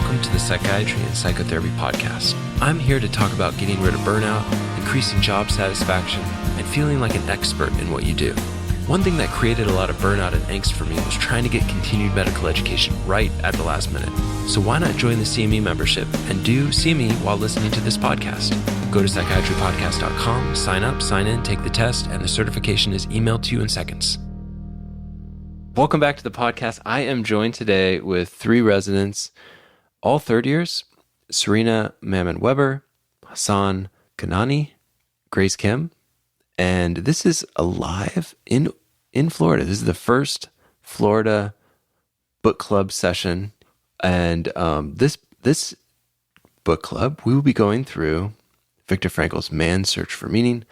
welcome to the Psychiatry and Psychotherapy podcast. I'm here to talk about getting rid of burnout, increasing job satisfaction, and feeling like an expert in what you do. One thing that created a lot of burnout and angst for me was trying to get continued medical education right at the last minute. So why not join the CME membership and do CME while listening to this podcast? Go to psychiatrypodcast.com, sign up, sign in, take the test, and the certification is emailed to you in seconds. Welcome back to the podcast. I am joined today with three residents, all third years: Serena Mammon-Weber, Hassan Kanani, Grace Kim, and this is live in Florida. This is the first Florida book club session, and this book club, we will be going through Viktor Frankl's Man's Search for Meaning.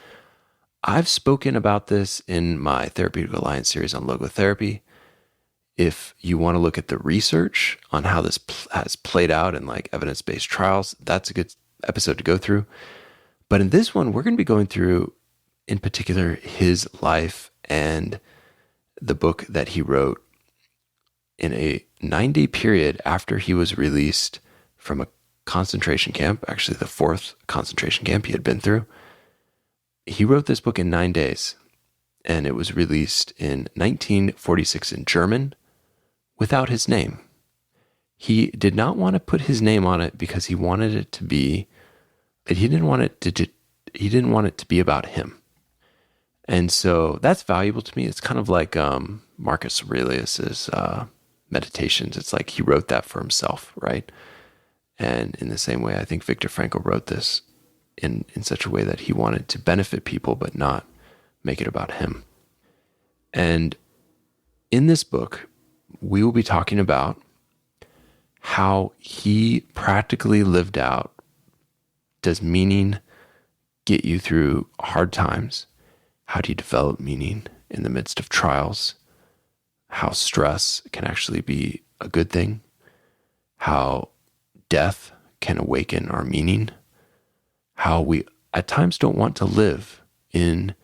I've spoken about this in my Therapeutic Alliance series on logotherapy. If you want to look at the research on how this has played out in like evidence-based trials, that's a good episode to go through. But in this one, we're going to be going through, in particular, his life and the book that he wrote in a 9-day period after he was released from a concentration camp, actually the 4th concentration camp he had been through. He wrote this book in 9 days, and it was released in 1946 in German, without his name. He did not want to put his name on it because he wanted it to be, he didn't want it to be about him. And so that's valuable to me. It's kind of like Marcus Aurelius's Meditations. It's like he wrote that for himself, right? And in the same way, I think Viktor Frankl wrote this in such a way that he wanted to benefit people, but not make it about him. And in this book, we will be talking about how he practically lived out, does meaning get you through hard times? How do you develop meaning in the midst of trials? How stress can actually be a good thing? How death can awaken our meaning? How we at times don't want to live in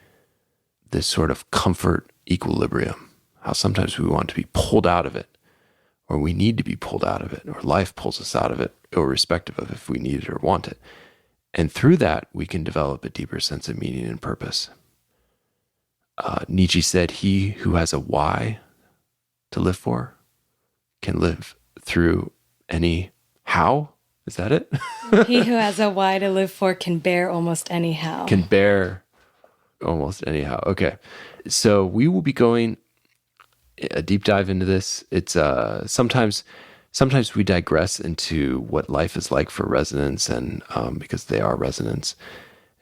this sort of comfort equilibrium. How sometimes we want to be pulled out of it, or we need to be pulled out of it, or life pulls us out of it, irrespective of if we need it or want it. And through that, we can develop a deeper sense of meaning and purpose. Nietzsche said, "He who has a why to live for can live through any how." Is that it? He who has a why to live for can bear almost anyhow. Can bear almost anyhow. Okay. So we will be going a deep dive into this. It's sometimes we digress into what life is like for residents, and because they are residents.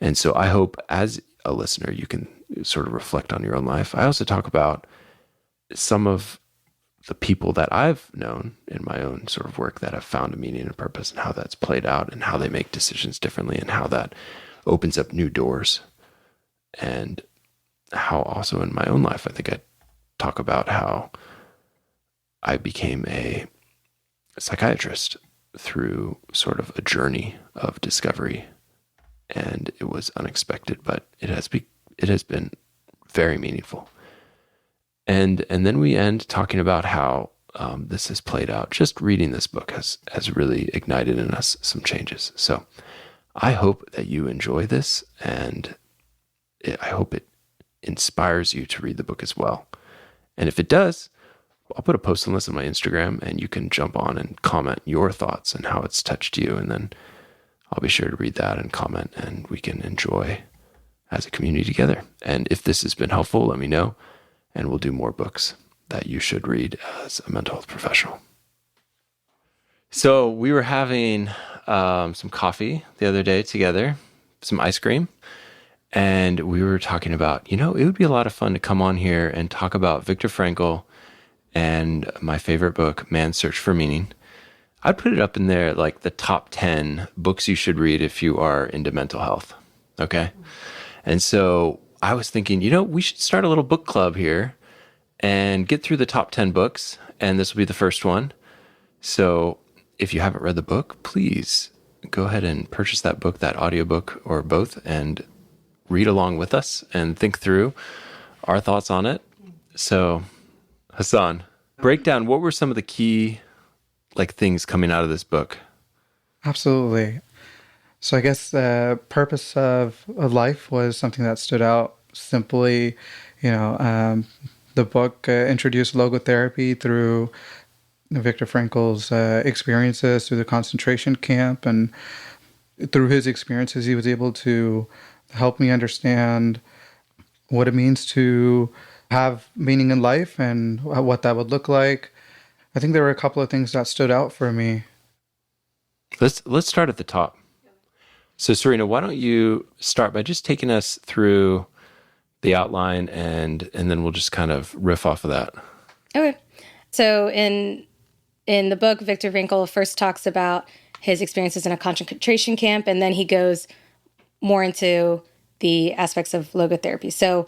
And so I hope as a listener, you can sort of reflect on your own life. I also talk about some of the people that I've known in my own sort of work that have found a meaning and purpose, and how that's played out, and how they make decisions differently, and how that opens up new doors. And how also in my own life, I think I talk about how I became a psychiatrist through sort of a journey of discovery, and it was unexpected, but it has been very meaningful. And then we end talking about how this has played out. Just reading this book has really ignited in us some changes. So I hope that you enjoy this, and I hope it inspires you to read the book as well. And if it does, I'll put a post on this on my Instagram, and you can jump on and comment your thoughts and how it's touched you. And then I'll be sure to read that and comment, and we can enjoy as a community together. And if this has been helpful, let me know, and we'll do more books that you should read as a mental health professional. So we were having some coffee the other day together, some ice cream. And we were talking about, it would be a lot of fun to come on here and talk about Viktor Frankl and my favorite book, Man's Search for Meaning. I'd put it up in there like the top 10 books you should read if you are into mental health. Okay. And so I was thinking, we should start a little book club here and get through the top 10 books. And this will be the first one. So if you haven't read the book, please go ahead and purchase that book, that audiobook, or both, and read along with us and think through our thoughts on it. So, Hassan, break down, what were some of the key like things coming out of this book? Absolutely. So I guess the purpose of life was something that stood out. Simply, the book introduced logotherapy through Viktor Frankl's experiences through the concentration camp, and through his experiences, he was able to help me understand what it means to have meaning in life and what that would look like. I think there were a couple of things that stood out for me. Let's start at the top. So Serena, why don't you start by just taking us through the outline, and then we'll just kind of riff off of that. Okay. So in the book, Viktor Frankl first talks about his experiences in a concentration camp, and then he goes more into the aspects of logotherapy. So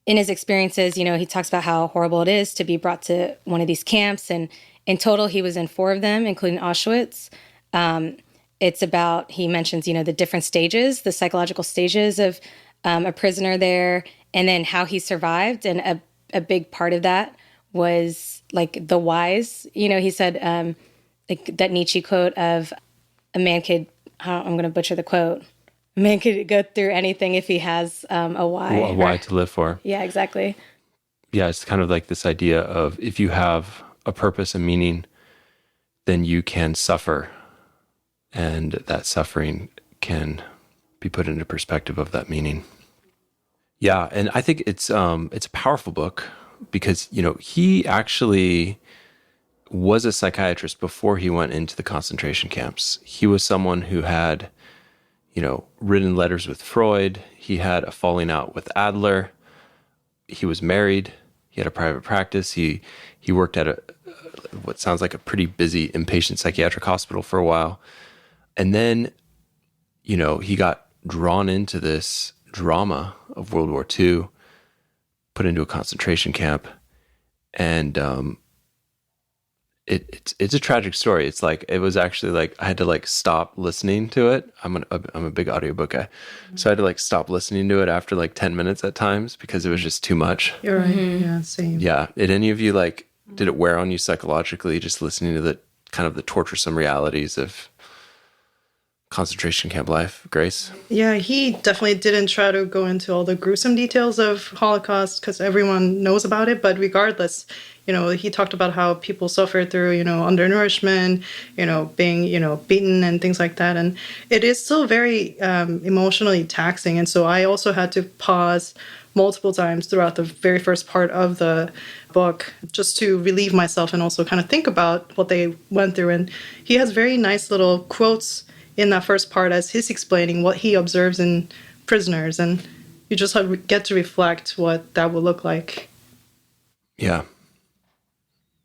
in his experiences, he talks about how horrible it is to be brought to one of these camps. And in total, he was in 4 of them, including Auschwitz. It's about, he mentions, the different stages, the psychological stages of a prisoner there, and then how he survived. And a big part of that was like the whys. He said like that Nietzsche quote of a man could, I'm going to butcher the quote, a man could go through anything if he has a why. A why to live for. Yeah, exactly. Yeah, it's kind of like this idea of if you have a purpose, a meaning, then you can suffer. And that suffering can be put into perspective of that meaning. Yeah, and I think it's a powerful book because, he actually was a psychiatrist before he went into the concentration camps. He was someone who had, written letters with Freud. He had a falling out with Adler. He was married. He had a private practice. He worked at what sounds like a pretty busy inpatient psychiatric hospital for a while. And then, he got drawn into this drama of World War II, put into a concentration camp, and it's a tragic story. It's like, it was actually like I had to like stop listening to it. I'm a big audiobook guy, so I had to like stop listening to it after like 10 minutes at times because it was just too much. You're right. Mm-hmm. Yeah, same. Yeah. Did any of you did it wear on you psychologically just listening to the kind of the torturesome realities of concentration camp life, Grace? Yeah, he definitely didn't try to go into all the gruesome details of Holocaust because everyone knows about it. But regardless, he talked about how people suffer through, undernourishment, being, beaten and things like that. And it is still very emotionally taxing. And so I also had to pause multiple times throughout the very first part of the book just to relieve myself and also kind of think about what they went through. And he has very nice little quotes in that first part as he's explaining what he observes in prisoners, and you just get to reflect what that would look like. Yeah.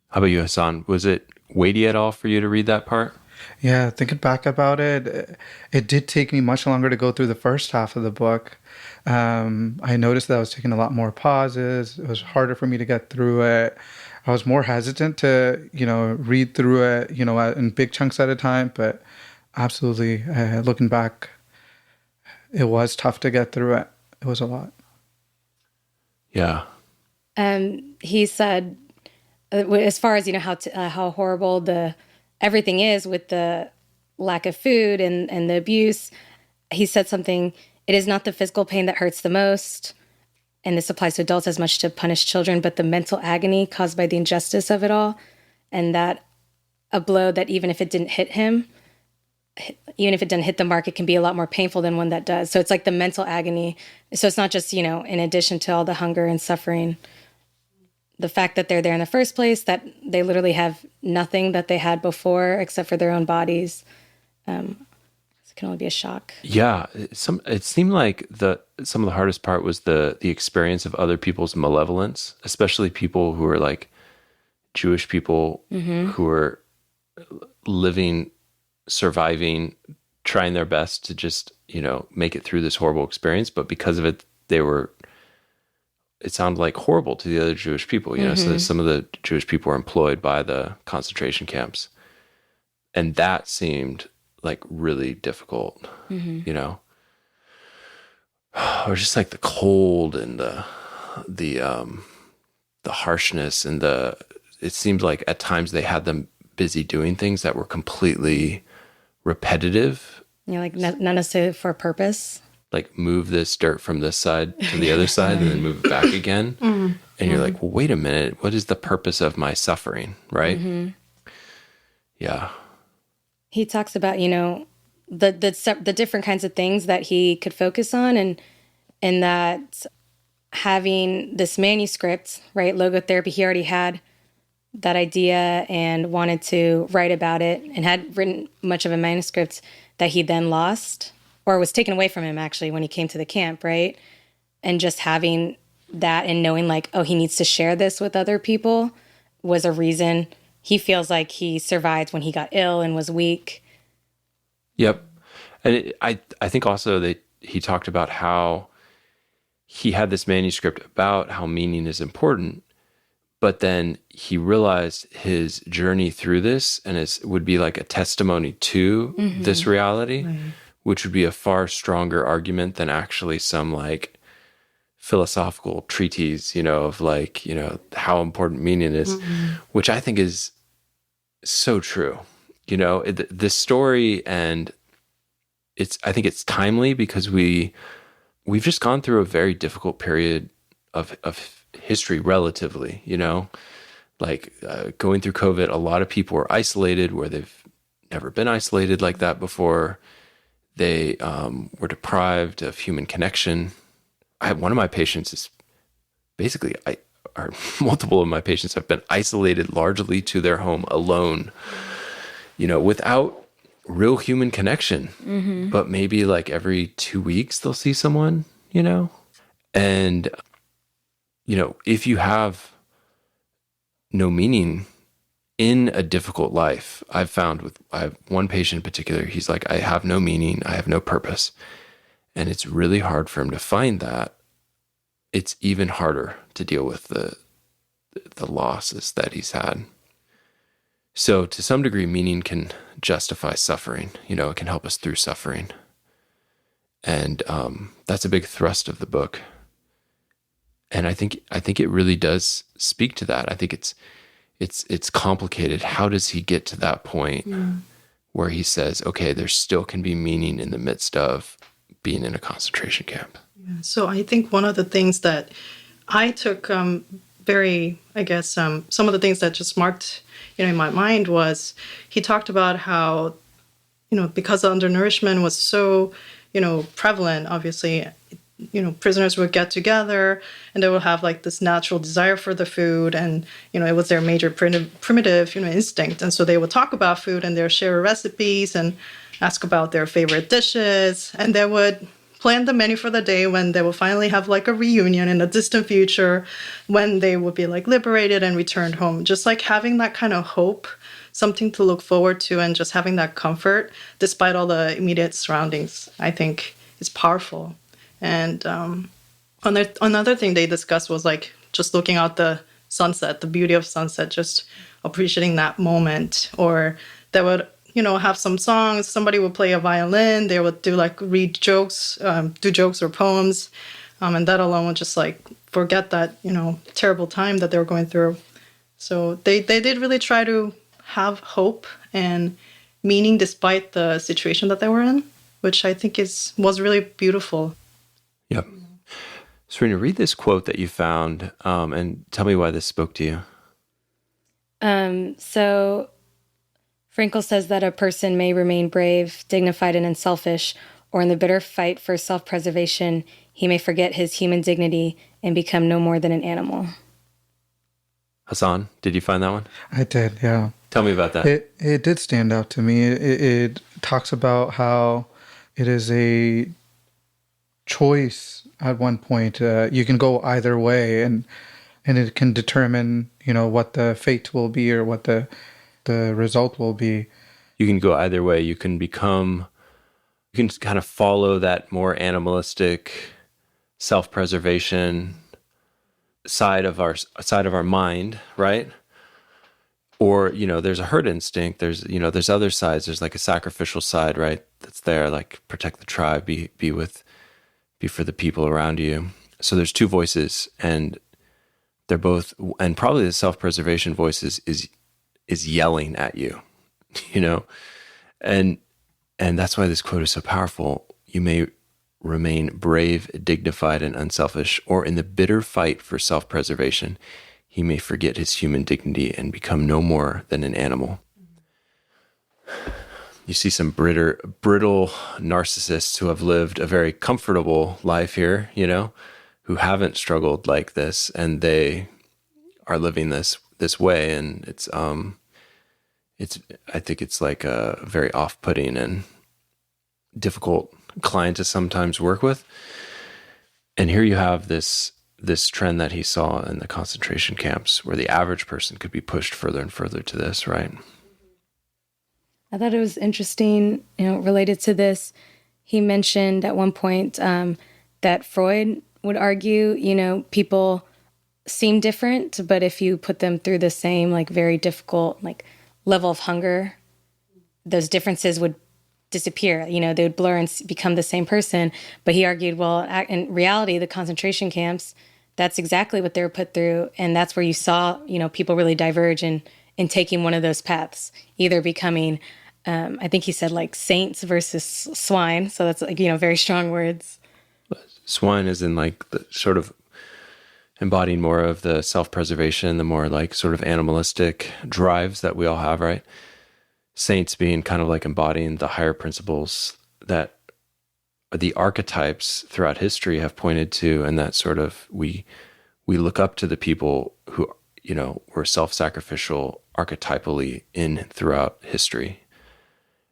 How about you, Hassan? Was it weighty at all for you to read that part? Yeah, thinking back about it, it did take me much longer to go through the first half of the book. I noticed that I was taking a lot more pauses. It was harder for me to get through it. I was more hesitant to, read through it, in big chunks at a time, but absolutely, looking back, it was tough to get through it. It was a lot. Yeah. He said, as far as how horrible everything is with the lack of food and the abuse, he said something. It is not the physical pain that hurts the most, and this applies to adults as much to punish children, but the mental agony caused by the injustice of it all, and that a blow that even if it didn't hit him, even if it doesn't hit the mark, it can be a lot more painful than one that does. So it's like the mental agony. So it's not just, in addition to all the hunger and suffering, the fact that they're there in the first place, that they literally have nothing that they had before except for their own bodies. It can only be a shock. Yeah. It seemed like some of the hardest part was the experience of other people's malevolence, especially people who are like Jewish people who are living, surviving, trying their best to just, make it through this horrible experience. But because of it, it sounded like horrible to the other Jewish people, so some of the Jewish people were employed by the concentration camps. And that seemed like really difficult, or just like the cold and the harshness and it seemed like at times they had them busy doing things that were completely repetitive. Like not necessarily for a purpose. Like move this dirt from this side to the other side and then move it back again. And you're like, well, wait a minute. What is the purpose of my suffering? Right? Yeah. He talks about, the different kinds of things that he could focus on, and that having this manuscript, right, logotherapy, he already had that idea and wanted to write about it and had written much of a manuscript that he then lost, or was taken away from him actually when he came to the camp, right? And just having that and knowing like, oh, he needs to share this with other people was a reason he feels like he survived when he got ill and was weak. Yep. And I think also that he talked about how he had this manuscript about how meaning is important, but then he realized his journey through this and it would be like a testimony to this reality, which would be a far stronger argument than actually some like philosophical treatise, of like, how important meaning is, which I think is so true. This story, and I think it's timely because we've just gone through a very difficult period of history relatively, like going through COVID, a lot of people were isolated where they've never been isolated like that before. They were deprived of human connection. One of my patients is basically, multiple of my patients have been isolated largely to their home alone, without real human connection, but maybe like every 2 weeks they'll see someone, and, if you have no meaning in a difficult life, I've found I have one patient in particular, he's like, I have no meaning, I have no purpose. And it's really hard for him to find that. It's even harder to deal with the losses that he's had. So to some degree, meaning can justify suffering. It can help us through suffering. And that's a big thrust of the book. And I think it really does speak to that. I think it's complicated. How does he get to that point where he says, okay, there still can be meaning in the midst of being in a concentration camp? Yeah. So I think one of the things that I took some of the things that just marked, in my mind was he talked about how, because the undernourishment was so, prevalent, obviously, prisoners would get together and they would have like this natural desire for the food, and it was their major primitive instinct, and so they would talk about food and they'd share recipes and ask about their favorite dishes, and they would plan the menu for the day when they will finally have like a reunion in the distant future when they would be like liberated and returned home. Just like having that kind of hope, something to look forward to, and just having that comfort despite all the immediate surroundings, I think is powerful. And another thing they discussed was like just looking out the sunset, the beauty of sunset, just appreciating that moment. Or they would, have some songs, somebody would play a violin, they would do like read jokes, do jokes or poems. And that alone would just like forget that, terrible time that they were going through. So they did really try to have hope and meaning despite the situation that they were in, which I think was really beautiful. Yep. Serena, read this quote that you found and tell me why this spoke to you. So Frankl says that a person may remain brave, dignified, and unselfish, or in the bitter fight for self-preservation, he may forget his human dignity and become no more than an animal. Hassan, did you find that one? I did, yeah. Tell me about that. It did stand out to me. It talks about how it is a choice at one point. You can go either way, and it can determine, what the fate will be or what the result will be. You can go either way. You can kind of follow that more animalistic self-preservation side of our mind, right? Or, there's a herd instinct. There's other sides. There's like a sacrificial side, right? That's there, like protect the tribe, be for the people around you. So there's two voices, and they're both, and probably the self-preservation voice is is yelling at you, you know? And that's why this quote is so powerful. You may remain brave, dignified, and unselfish, or in the bitter fight for self-preservation, he may forget his human dignity and become no more than an animal. You see some brittle narcissists who have lived a very comfortable life here, you know, who haven't struggled like this, and they are living this way, and it's I think it's like a very off-putting and difficult client to sometimes work with. And here you have this trend that he saw in the concentration camps, where the average person could be pushed further and further to this, right? I thought it was interesting, related to this. He mentioned at one point that Freud would argue, people seem different, but if you put them through the same, like, very difficult, like, level of hunger, those differences would disappear. They would blur and become the same person. But he argued, well, in reality, the concentration camps, that's exactly what they were put through. And that's where you saw, people really diverge in taking one of those paths, either becoming, I think he said, like, saints versus swine. So that's, like, very strong words. Swine is in, like, the sort of embodying more of the self-preservation, the more, like, sort of animalistic drives that we all have, right? Saints being kind of like embodying the higher principles that the archetypes throughout history have pointed to, and that sort of we look up to the people who, were self-sacrificial archetypally in throughout history.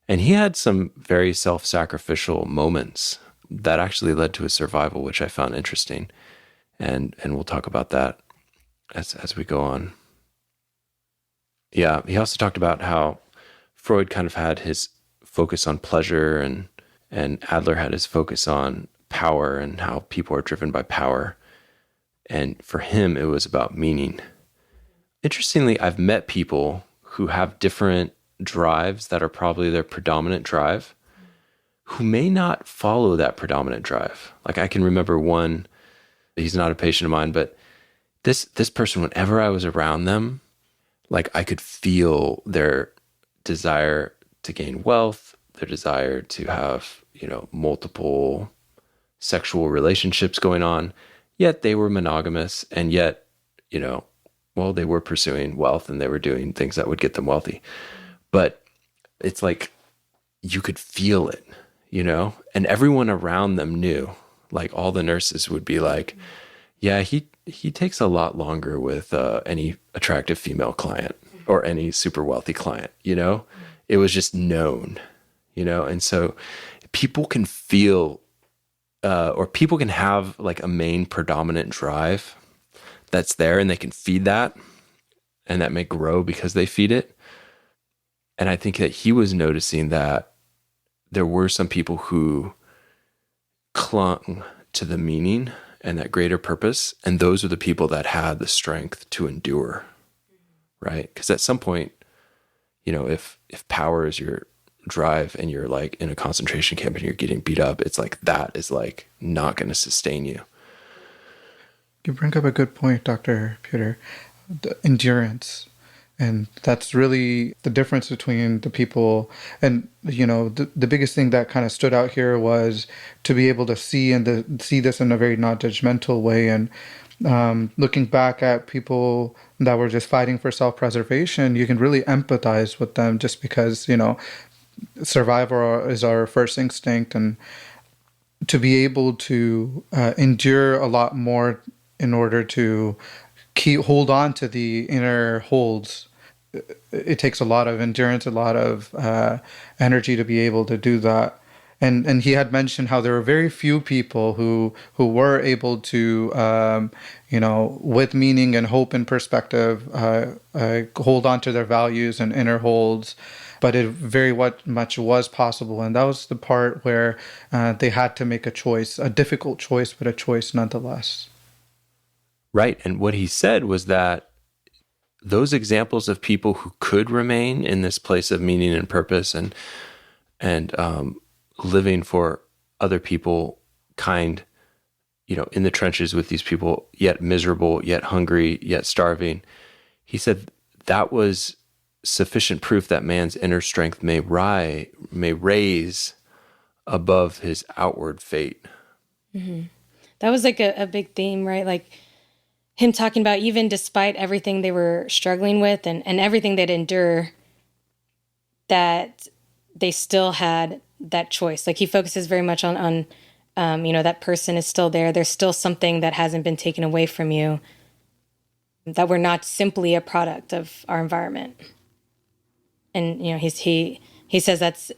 And he had some very self-sacrificial moments that actually led to his survival, which I found interesting. And we'll talk about that as we go on. Yeah, he also talked about how Freud kind of had his focus on pleasure, and Adler had his focus on power and how people are driven by power. And for him, it was about meaning. Interestingly, I've met people who have different drives that are probably their predominant drive, who may not follow that predominant drive. Like, I can remember one, he's not a patient of mine, but this person, whenever I was around them, like, I could feel their desire to gain wealth, their desire to have, multiple sexual relationships going on, yet they were monogamous, and yet, they were pursuing wealth and they were doing things that would get them wealthy. But it's like, you could feel it, and everyone around them knew. Like, all the nurses would be like, yeah, he takes a lot longer with any attractive female client or any super wealthy client, It was just known, and so people can feel, or people can have, like, a main predominant drive that's there, and they can feed that, and that may grow because they feed it. And I think that he was noticing that there were some people who clung to the meaning and that greater purpose, and those are the people that had the strength to endure, right? Because at some point, if power is your drive and you're, like, in a concentration camp and you're getting beat up, it's like, that is, like, not going to sustain you. You bring up a good point, Dr. Peter, the endurance. And that's really the difference between the people. And, the biggest thing that kind of stood out here was to be able to see this in a very non-judgmental way. And looking back at people that were just fighting for self-preservation, you can really empathize with them, just because, survival is our first instinct. And to be able to endure a lot more in order to hold on to the inner holds, it takes a lot of endurance, a lot of energy to be able to do that. And he had mentioned how there were very few people who were able to, with meaning and hope and perspective, hold on to their values and inner holds. But it very much was possible. And that was the part where they had to make a choice, a difficult choice, but a choice nonetheless. Right. And what he said was that those examples of people who could remain in this place of meaning and purpose and living for other people, kind, in the trenches with these people, yet miserable, yet hungry, yet starving. He said that was sufficient proof that man's inner strength may raise above his outward fate. That was like a big theme, right? Like him talking about even despite everything they were struggling with and everything they'd endure, that they still had that choice. Like he focuses very much on that person is still there. There's still something that hasn't been taken away from you, that we're not simply a product of our environment. And, he says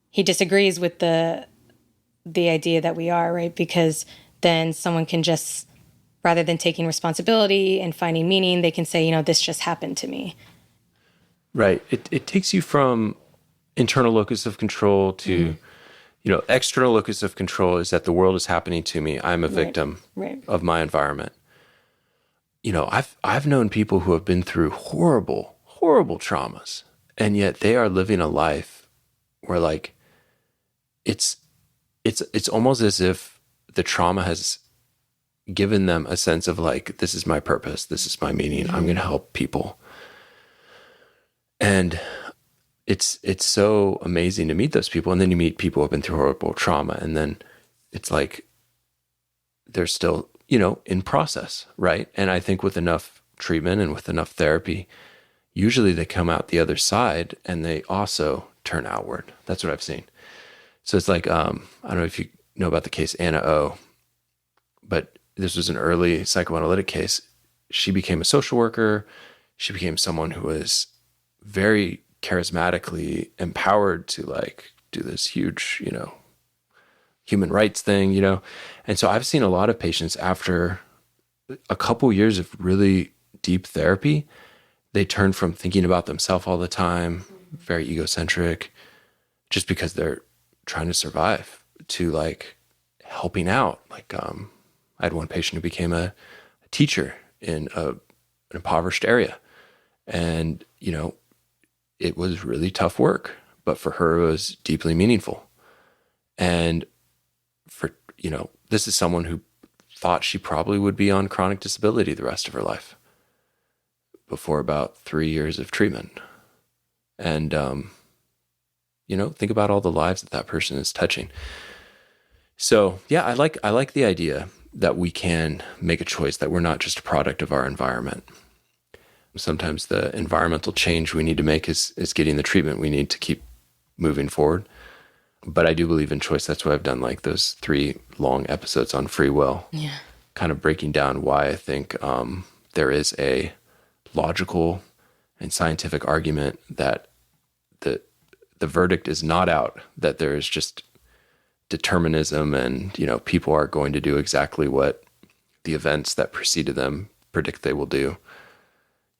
he disagrees with the idea that we are, right? Because then someone can just, rather than taking responsibility and finding meaning, they can say, this just happened to me. Right. It takes you from internal locus of control to, external locus of control is that the world is happening to me. I'm a victim of my environment. I've known people who have been through horrible, horrible traumas, and yet they are living a life where like, it's almost as if the trauma has given them a sense of like, this is my purpose. This is my meaning. I'm going to help people. And it's so amazing to meet those people. And then you meet people who have been through horrible trauma. And then it's like, they're still, in process. Right. And I think with enough treatment and with enough therapy, usually they come out the other side and they also turn outward. That's what I've seen. So it's like, I don't know if you know about the case Anna O, but this was an early psychoanalytic case. She became a social worker. She became someone who was very charismatically empowered to like do this huge, human rights thing, And so I've seen a lot of patients after a couple years of really deep therapy, they turn from thinking about themselves all the time, very egocentric, just because they're trying to survive, to like helping out. Like I had one patient who became a teacher in an impoverished area. And, it was really tough work, but for her, it was deeply meaningful. And for, this is someone who thought she probably would be on chronic disability the rest of her life before about 3 years of treatment. And, think about all the lives that person is touching. So yeah, I like the idea that we can make a choice, that we're not just a product of our environment. Sometimes the environmental change we need to make is getting the treatment we need to keep moving forward. But I do believe in choice. That's why I've done like those 3 long episodes on free will, kind of breaking down why I think there is a logical and scientific argument that the verdict is not out, that there is just determinism and, people are going to do exactly what the events that preceded them predict they will do.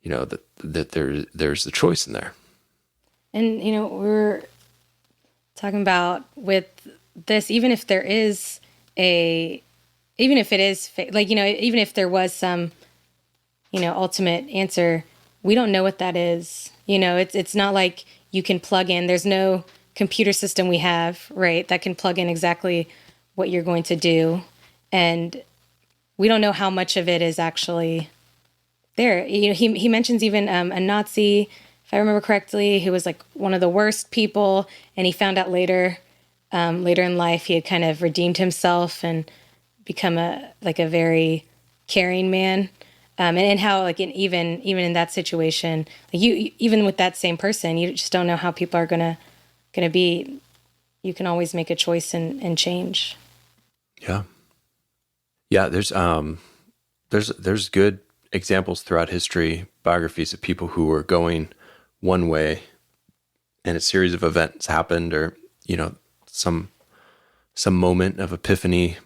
That there's the choice in there. And, we're talking about with this, even if there is even if there was some, ultimate answer, we don't know what that is. It's not like you can plug in, there's no computer system we have, right, that can plug in exactly what you're going to do. And we don't know how much of it is actually there. He mentions even a Nazi, if I remember correctly, who was like one of the worst people, and he found out later in life he had kind of redeemed himself and become a very caring man. And how like even in that situation, like you even with that same person, you just don't know how people are gonna be. You can always make a choice and change. Yeah. There's good examples throughout history, biographies of people who were going one way and a series of events happened, or, some moment of epiphany,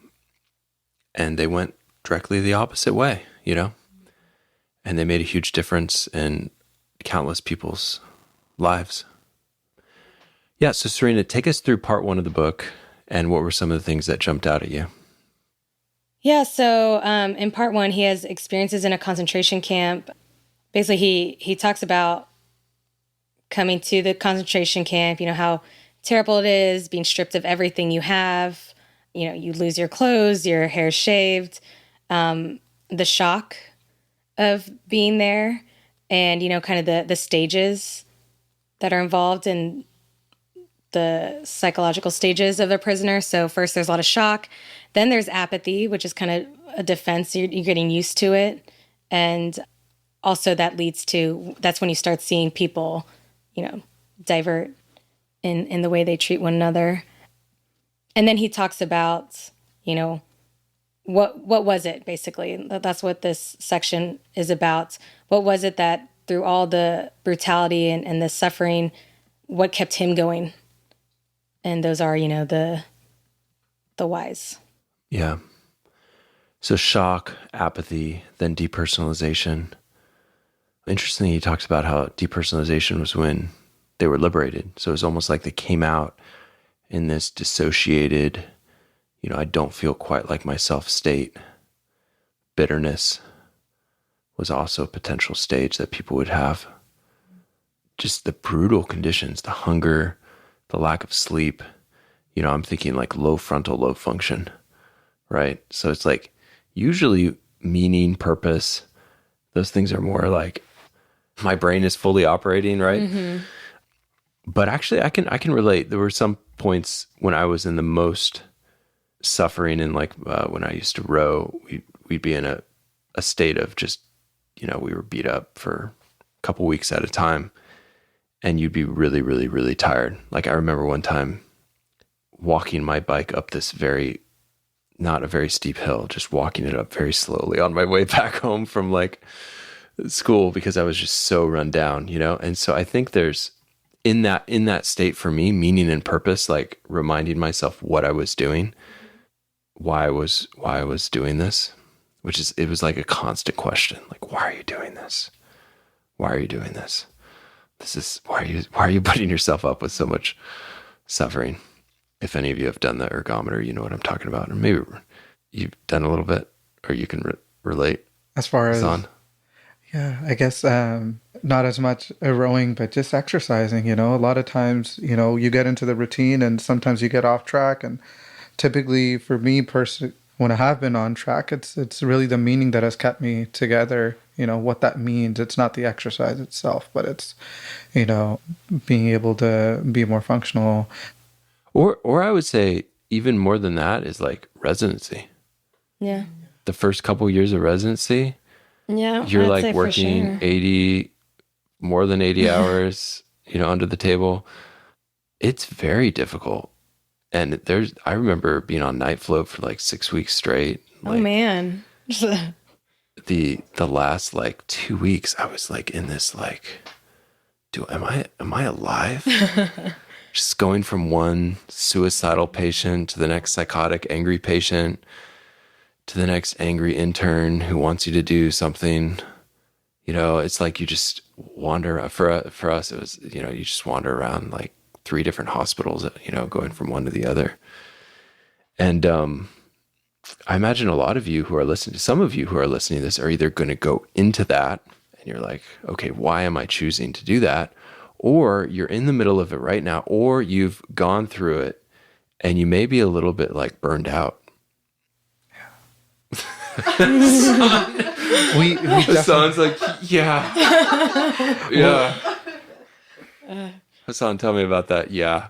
and they went directly the opposite way, and they made a huge difference in countless people's lives. Yeah. So Serena, take us through part 1 of the book, and what were some of the things that jumped out at you? Yeah, so in part 1, he has experiences in a concentration camp. Basically, he talks about coming to the concentration camp, how terrible it is, being stripped of everything you have. You lose your clothes, your hair's shaved, the shock of being there. and, kind of the stages that are involved in the psychological stages of a prisoner. So first there's a lot of shock. Then there's apathy, which is kind of a defense. You're getting used to it. And also that's when you start seeing people, divert in the way they treat one another. And then he talks about, what was it, basically? That's what this section is about. What was it that through all the brutality and the suffering, what kept him going? And those are, the whys. Yeah. So shock, apathy, then depersonalization. Interestingly, he talks about how depersonalization was when they were liberated. So it was almost like they came out in this dissociated, I don't feel quite like myself state. Bitterness was also a potential stage that people would have. Just the brutal conditions, the hunger, the lack of sleep. I'm thinking like low frontal lobe function, right? So it's like usually meaning, purpose, those things are more like my brain is fully operating, right? Mm-hmm. But actually I can relate. There were some points when I was in the most suffering, and like when I used to row, we'd be in a state of just, we were beat up for a couple weeks at a time, and you'd be really, really, really tired. Like I remember one time walking my bike up this not a very steep hill, just walking it up very slowly on my way back home from like school because I was just so run down, And so I think there's in that state for me, meaning and purpose, like reminding myself what I was doing, why I was doing this, it was like a constant question. Like, why are you doing this? Why are you doing this? Why are you putting yourself up with so much suffering? If any of you have done the ergometer, you know what I'm talking about. Or maybe you've done a little bit, or you can relate. As far as, Hassan? Yeah, I guess not as much rowing, but just exercising, A lot of times, you get into the routine and sometimes you get off track. And typically for me personally, when I have been on track, it's really the meaning that has kept me together, what that means. It's not the exercise itself, but it's, being able to be more functional. Or I would say even more than that is like residency. Yeah. The first couple years of residency, yeah, you're I'd like say working for sure. more than 80 hours, under the table. It's very difficult. And I remember being on night float for like 6 weeks straight. Oh man. The last like 2 weeks, I was like in this like, am I alive? Just going from one suicidal patient to the next psychotic, angry patient to the next angry intern who wants you to do something. It's like you just wander. For us, it was, you just wander around like 3 different hospitals, going from one to the other. And I imagine a lot of you who are listening, some of you who are listening to this are either going to go into that and you're like, okay, why am I choosing to do that? Or you're in the middle of it right now, or you've gone through it and you may be a little bit like burned out. We Hassan's like, yeah. Yeah. Hassan, tell me about that. Yeah.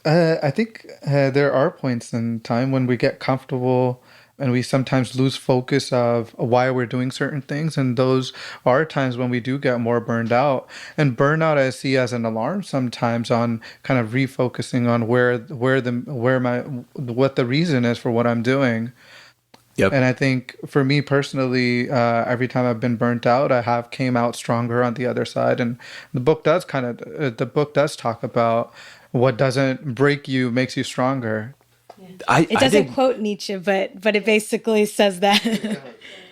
I think there are points in time when we get comfortable and we sometimes lose focus of why we're doing certain things. And those are times when we do get more burned out. And burnout I see as an alarm sometimes on kind of refocusing on what the reason is for what I'm doing. Yep. And I think for me personally, every time I've been burnt out, I have came out stronger on the other side. And the book does talk about what doesn't break you makes you stronger. It doesn't quote Nietzsche, but it basically says that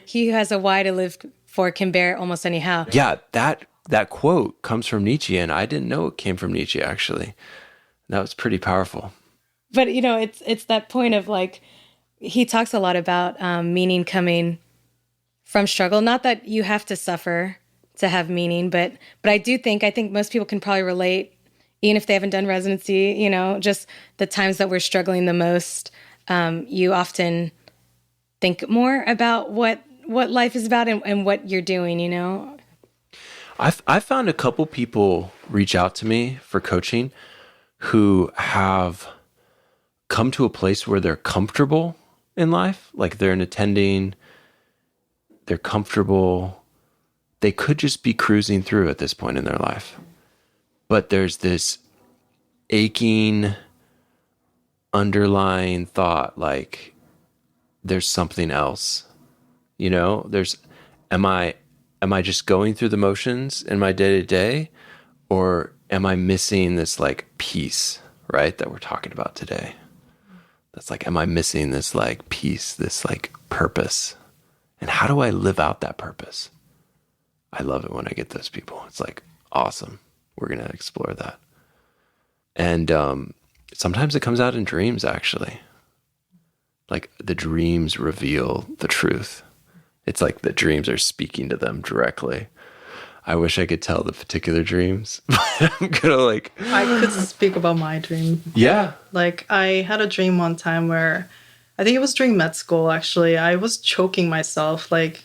he who has a why to live for can bear it almost anyhow. Yeah, that quote comes from Nietzsche, and I didn't know it came from Nietzsche, actually. That was pretty powerful. But, it's that point of like, he talks a lot about meaning coming from struggle. Not that you have to suffer to have meaning, but I think most people can probably relate, even if they haven't done residency, just the times that we're struggling the most, you often think more about what life is about and what you're doing, I've found a couple people reach out to me for coaching who have come to a place where they're comfortable in life. Like they're an attending, they're comfortable. They could just be cruising through at this point in their life. But there's this aching underlying thought, like there's something else, you know, am I just going through the motions in my day to day, or am I missing this like peace, right? That we're talking about today. That's like, am I missing this like peace, this like purpose? And how do I live out that purpose? I love it when I get those people. It's like, awesome. We're going to explore that. And sometimes it comes out in dreams, actually. Like the dreams reveal the truth. It's like the dreams are speaking to them directly. I wish I could tell the particular dreams, but I'm gonna like... I could speak about my dream. Yeah. Like I had a dream one time where, I think it was during med school, actually. I was choking myself, like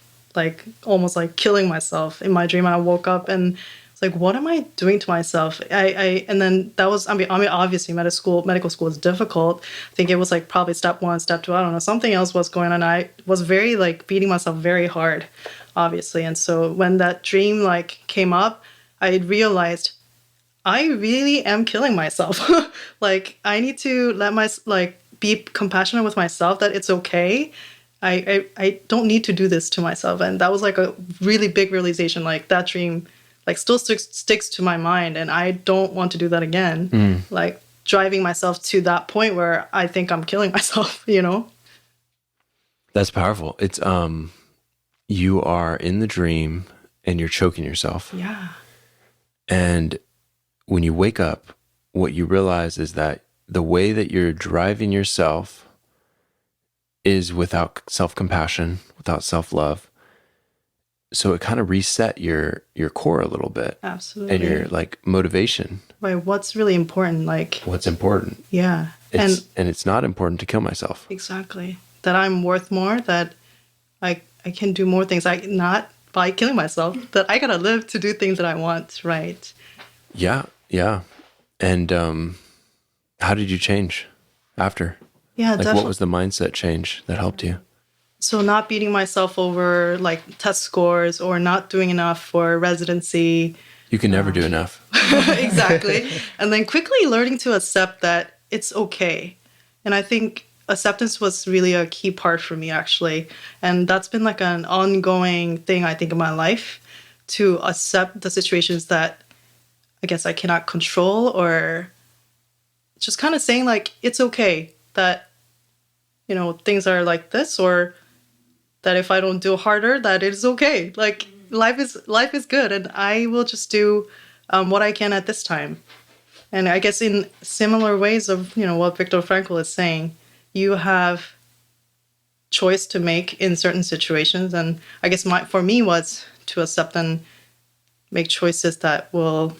almost like killing myself in my dream. I woke up and it's like, what am I doing to myself? And then that was, I mean, obviously medical school is difficult. I think it was like probably step 1, step 2, I don't know, something else was going on. I was very like beating myself very hard, obviously. And so when that dream like came up, I realized I really am killing myself. Like I need to be compassionate with myself, that it's okay. I don't need to do this to myself. And that was like a really big realization. Like that dream like still sticks to my mind, and I don't want to do that again. Like driving myself to that point where I think I'm killing myself, you know? That's powerful. It's, you are in the dream and you're choking yourself. Yeah. And when you wake up, what you realize is that the way that you're driving yourself is without self-compassion, without self-love. So it kind of reset your core a little bit. Absolutely. And your like motivation. Right. What's really important, like what's important. Yeah. And it's not important to kill myself. Exactly. That I'm worth more, that I can do more things. Not by killing myself, that I gotta live to do things that I want, right? Yeah. Yeah. And how did you change after? Yeah, like definitely. What was the mindset change that helped you? So not beating myself over like test scores or not doing enough for residency. You can never do enough. Exactly. And then quickly learning to accept that it's okay. And I think acceptance was really a key part for me, actually. And that's been like an ongoing thing, I think, in my life, to accept the situations that I guess I cannot control, or just kind of saying like, it's okay that, you know, things are like this, or that if I don't do harder, that it is okay. Like life is good, and I will just do what I can at this time. And I guess in similar ways of, you know, what Viktor Frankl is saying, you have choice to make in certain situations. And I guess for me was to accept and make choices that will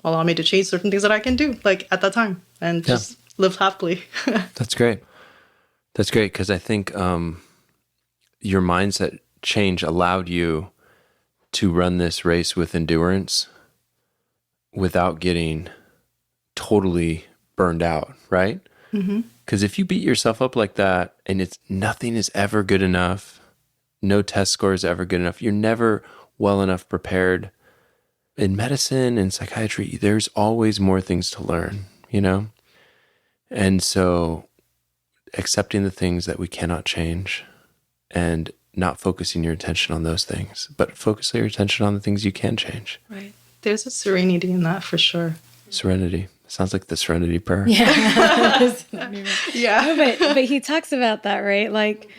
allow me to change certain things that I can do, like at that time, and just live happily. That's great. That's great, because I think your mindset change allowed you to run this race with endurance without getting totally burned out, right? Because if you beat yourself up like that and nothing is ever good enough, no test score is ever good enough, you're never well enough prepared. In medicine and psychiatry, there's always more things to learn, you know? And so accepting the things that we cannot change and not focusing your attention on those things, but focus your attention on the things you can change. Right. There's a serenity in that for sure. Serenity. Sounds like the Serenity Prayer. Yeah. Yeah. No, but he talks about that, right? Like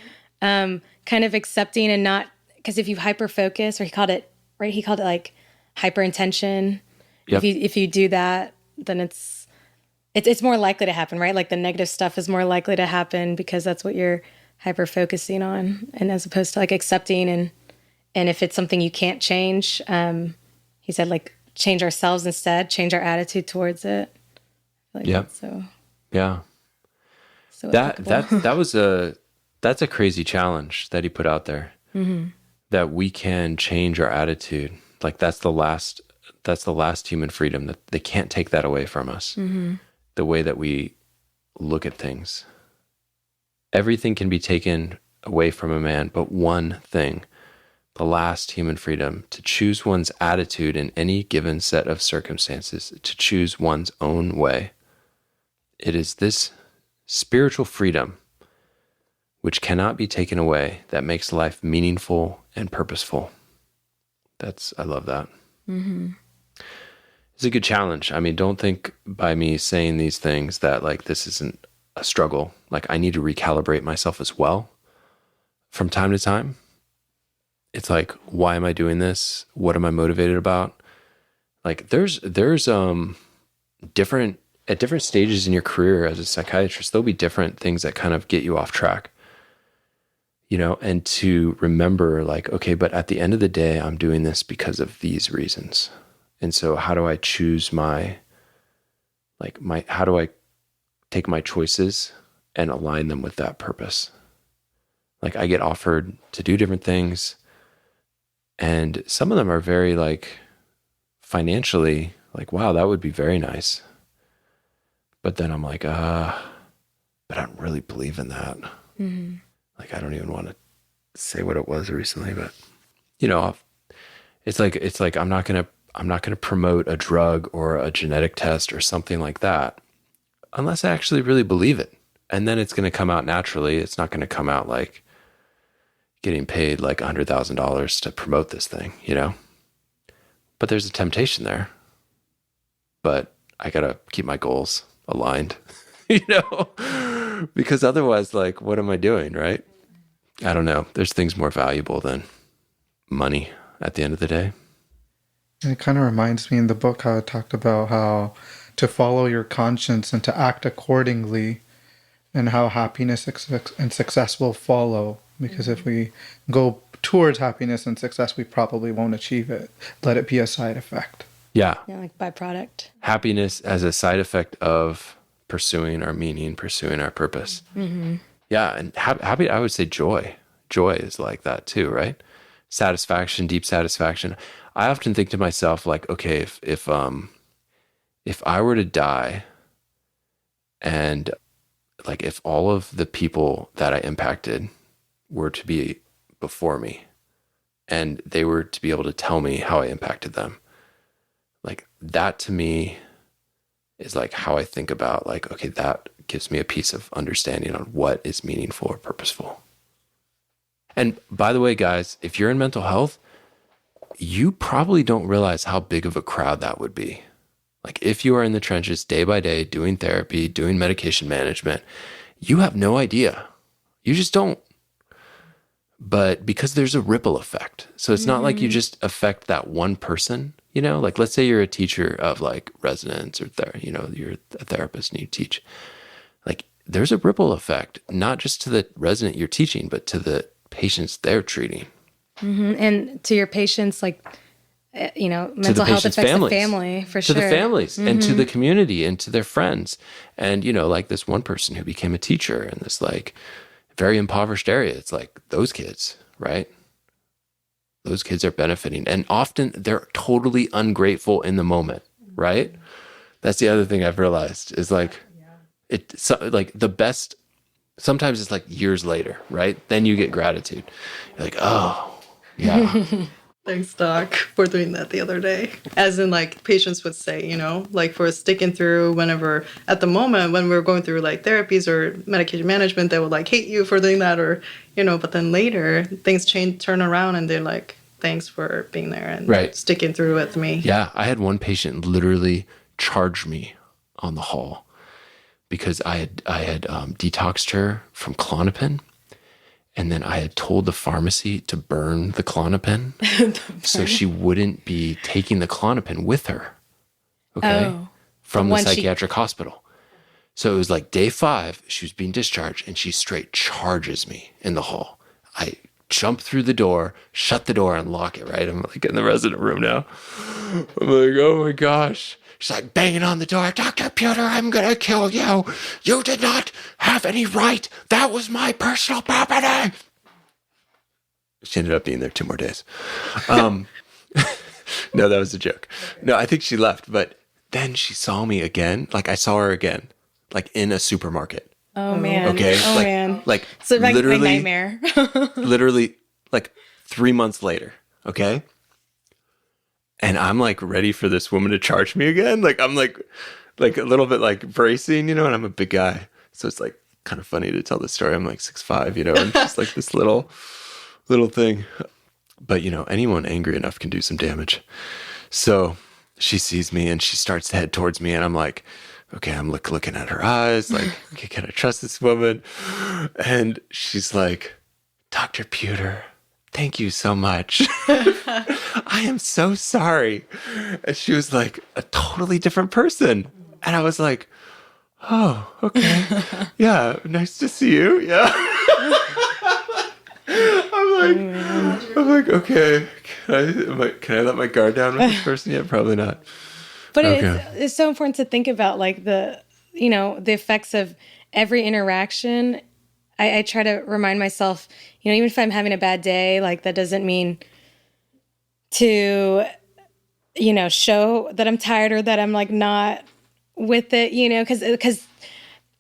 kind of accepting and not, because if you hyper focus, or he called it like hyper intention. Yep. If you do that, then it's more likely to happen, right? Like the negative stuff is more likely to happen because that's what you're hyper focusing on, and as opposed to like accepting and if it's something you can't change, he said like change ourselves instead, change our attitude towards it. Like Yep. So Yeah. so applicable. That's a crazy challenge that he put out there. That we can change our attitude, Like that's the last human freedom, that they can't take that away from us. The way that we look at things. Everything can be taken away from a man, but one thing, the last human freedom, to choose one's attitude in any given set of circumstances, to choose one's own way. It is this spiritual freedom, which cannot be taken away, that makes life meaningful and purposeful. I love that. It's a good challenge. I mean, don't think by me saying these things that like this isn't a struggle. Like I need to recalibrate myself as well from time to time. It's like, why am I doing this? What am I motivated about? Like there's different stages in your career as a psychiatrist, there'll be different things that kind of get you off track, you know, and to remember like, okay, but at the end of the day, I'm doing this because of these reasons. And so how do I choose how do I take my choices and align them with that purpose? Like I get offered to do different things, and some of them are very like financially like, wow, that would be very nice. But then I'm like, but I don't really believe in that. Like, I don't even want to say what it was recently, but you know, it's like, I'm not going to promote a drug or a genetic test or something like that unless I actually really believe it. And then it's going to come out naturally. It's not going to come out like getting paid like $100,000 to promote this thing, you know? But there's a temptation there. But I got to keep my goals aligned, you know? Because otherwise, like, what am I doing, right? I don't know. There's things more valuable than money at the end of the day. It kind of reminds me in the book how it talked about how to follow your conscience and to act accordingly, and how happiness and success will follow. Because if we go towards happiness and success, we probably won't achieve it. Let it be a side effect. Yeah. Yeah, like byproduct. Happiness as a side effect of pursuing our meaning, pursuing our purpose. Yeah. And happy, I would say joy. Joy is like that too, right? Satisfaction, deep satisfaction. I often think to myself, like, okay, if I were to die, and like if all of the people that I impacted were to be before me, and they were to be able to tell me how I impacted them, like that to me is like how I think about like, okay, that gives me a piece of understanding on what is meaningful or purposeful. And by the way, guys, if you're in mental health, you probably don't realize how big of a crowd that would be. Like if you are in the trenches day by day, doing therapy, doing medication management, you have no idea. You just don't. But because there's a ripple effect. So it's not like you just affect that one person, you know, like let's say you're a teacher of like residents or you're a therapist and you teach. Like there's a ripple effect, not just to the resident you're teaching, but to the patients they're treating. And to your patients, like, you know, mental health affects the family for sure. To the families and to the community and to their friends. And, you know, like this one person who became a teacher in this like very impoverished area, it's like those kids, right? Those kids are benefiting. And often they're totally ungrateful in the moment, right? That's the other thing I've realized is like, like the best, sometimes it's like years later, right? Then you get gratitude. You're like, oh, yeah. Thanks, Doc, for doing that the other day. As in, like, patients would say, you know, like for sticking through whenever, at the moment when we were going through like therapies or medication management, they would like hate you for doing that or, you know, but then later things turn around and they're like, thanks for being there and sticking through with me. Yeah. I had one patient literally charge me on the hall because I had detoxed her from Klonopin. And then I had told the pharmacy to burn the Klonopin so she wouldn't be taking the Klonopin with her, okay, from the psychiatric hospital. So it was like day 5, she was being discharged, and she straight charges me in the hall. I jump through the door, shut the door, and lock it, right? I'm like in the resident room now. I'm like, oh my gosh. She's like banging on the door, Dr. Pewter, I'm going to kill you. You did not have any right. That was my personal property. She ended up being there 2 more days. No, that was a joke. No, I think she left, but then she saw me again. Like I saw her again, like in a supermarket. Oh man. Okay. Oh like, man. Like So my literally, nightmare. literally like 3 months later. Okay. And I'm like ready for this woman to charge me again. Like I'm like a little bit like bracing, and I'm a big guy. So it's like kind of funny to tell this story. I'm like 6'5", and just like this little thing. But anyone angry enough can do some damage. So she sees me and she starts to head towards me, and I'm like, okay, I'm looking at her eyes, like, okay, can I trust this woman? And she's like, Dr. Pewter, thank you so much. I am so sorry. And she was like a totally different person. And I was like, oh, okay. Yeah, nice to see you. Yeah. I'm like, okay. Can I let my guard down with this person yet? Probably not. But Okay. it's so important to think about like the effects of every interaction. I try to remind myself, even if I'm having a bad day, like that doesn't mean to, show that I'm tired or that I'm like not with it, because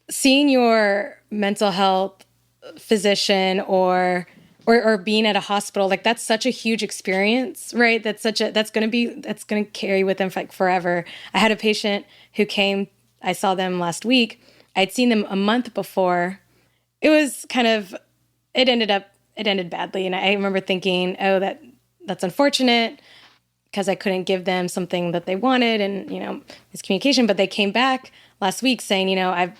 seeing your mental health physician or being at a hospital, like that's such a huge experience, right? That's going to carry with them like forever. I had a patient who came, I saw them last week. I'd seen them a month before. It was it ended badly. And I remember thinking, oh, that's unfortunate because I couldn't give them something that they wanted and, miscommunication. But they came back last week saying, I've,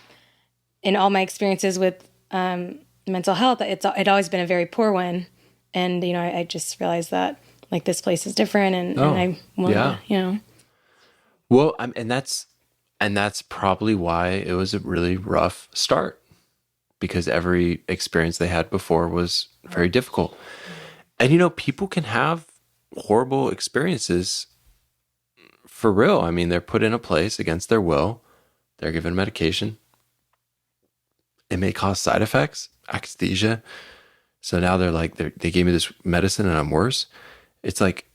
in all my experiences with mental health, it's always been a very poor one. And, I just realized that like this place is different and I want to, Well, and that's probably why it was a really rough start, because every experience they had before was very difficult. And, people can have horrible experiences for real. I mean, they're put in a place against their will. They're given medication. It may cause side effects, akathisia. So now they're like, they gave me this medicine and I'm worse. It's like,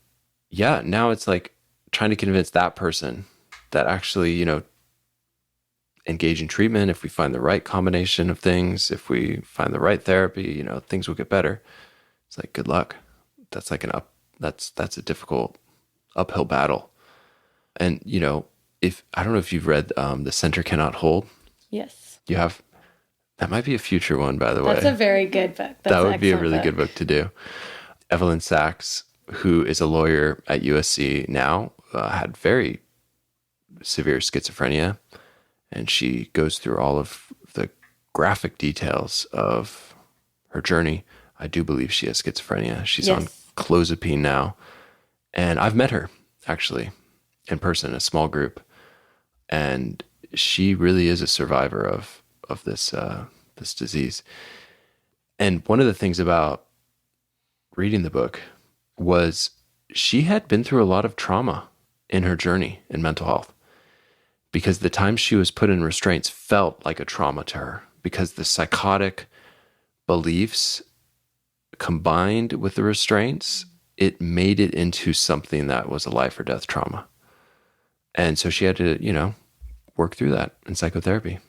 yeah, now it's like trying to convince that person that actually, engage in treatment. If we find the right combination of things, if we find the right therapy, things will get better. It's like, good luck. That's like that's a difficult uphill battle. And, if, I don't know if you've read The Center Cannot Hold. Yes. You have? That might be a future one, by the way. That's a very good book. That would be a really good book to do. Evelyn Sachs, who is a lawyer at USC now, had very severe schizophrenia. And she goes through all of the graphic details of her journey. I do believe she has schizophrenia. She's on clozapine now. And I've met her, actually, in person, a small group. And she really is a survivor of this this disease. And one of the things about reading the book was she had been through a lot of trauma in her journey in mental health, because the time she was put in restraints felt like a trauma to her, because the psychotic beliefs combined with the restraints, it made it into something that was a life or death trauma. And so she had to, work through that in psychotherapy.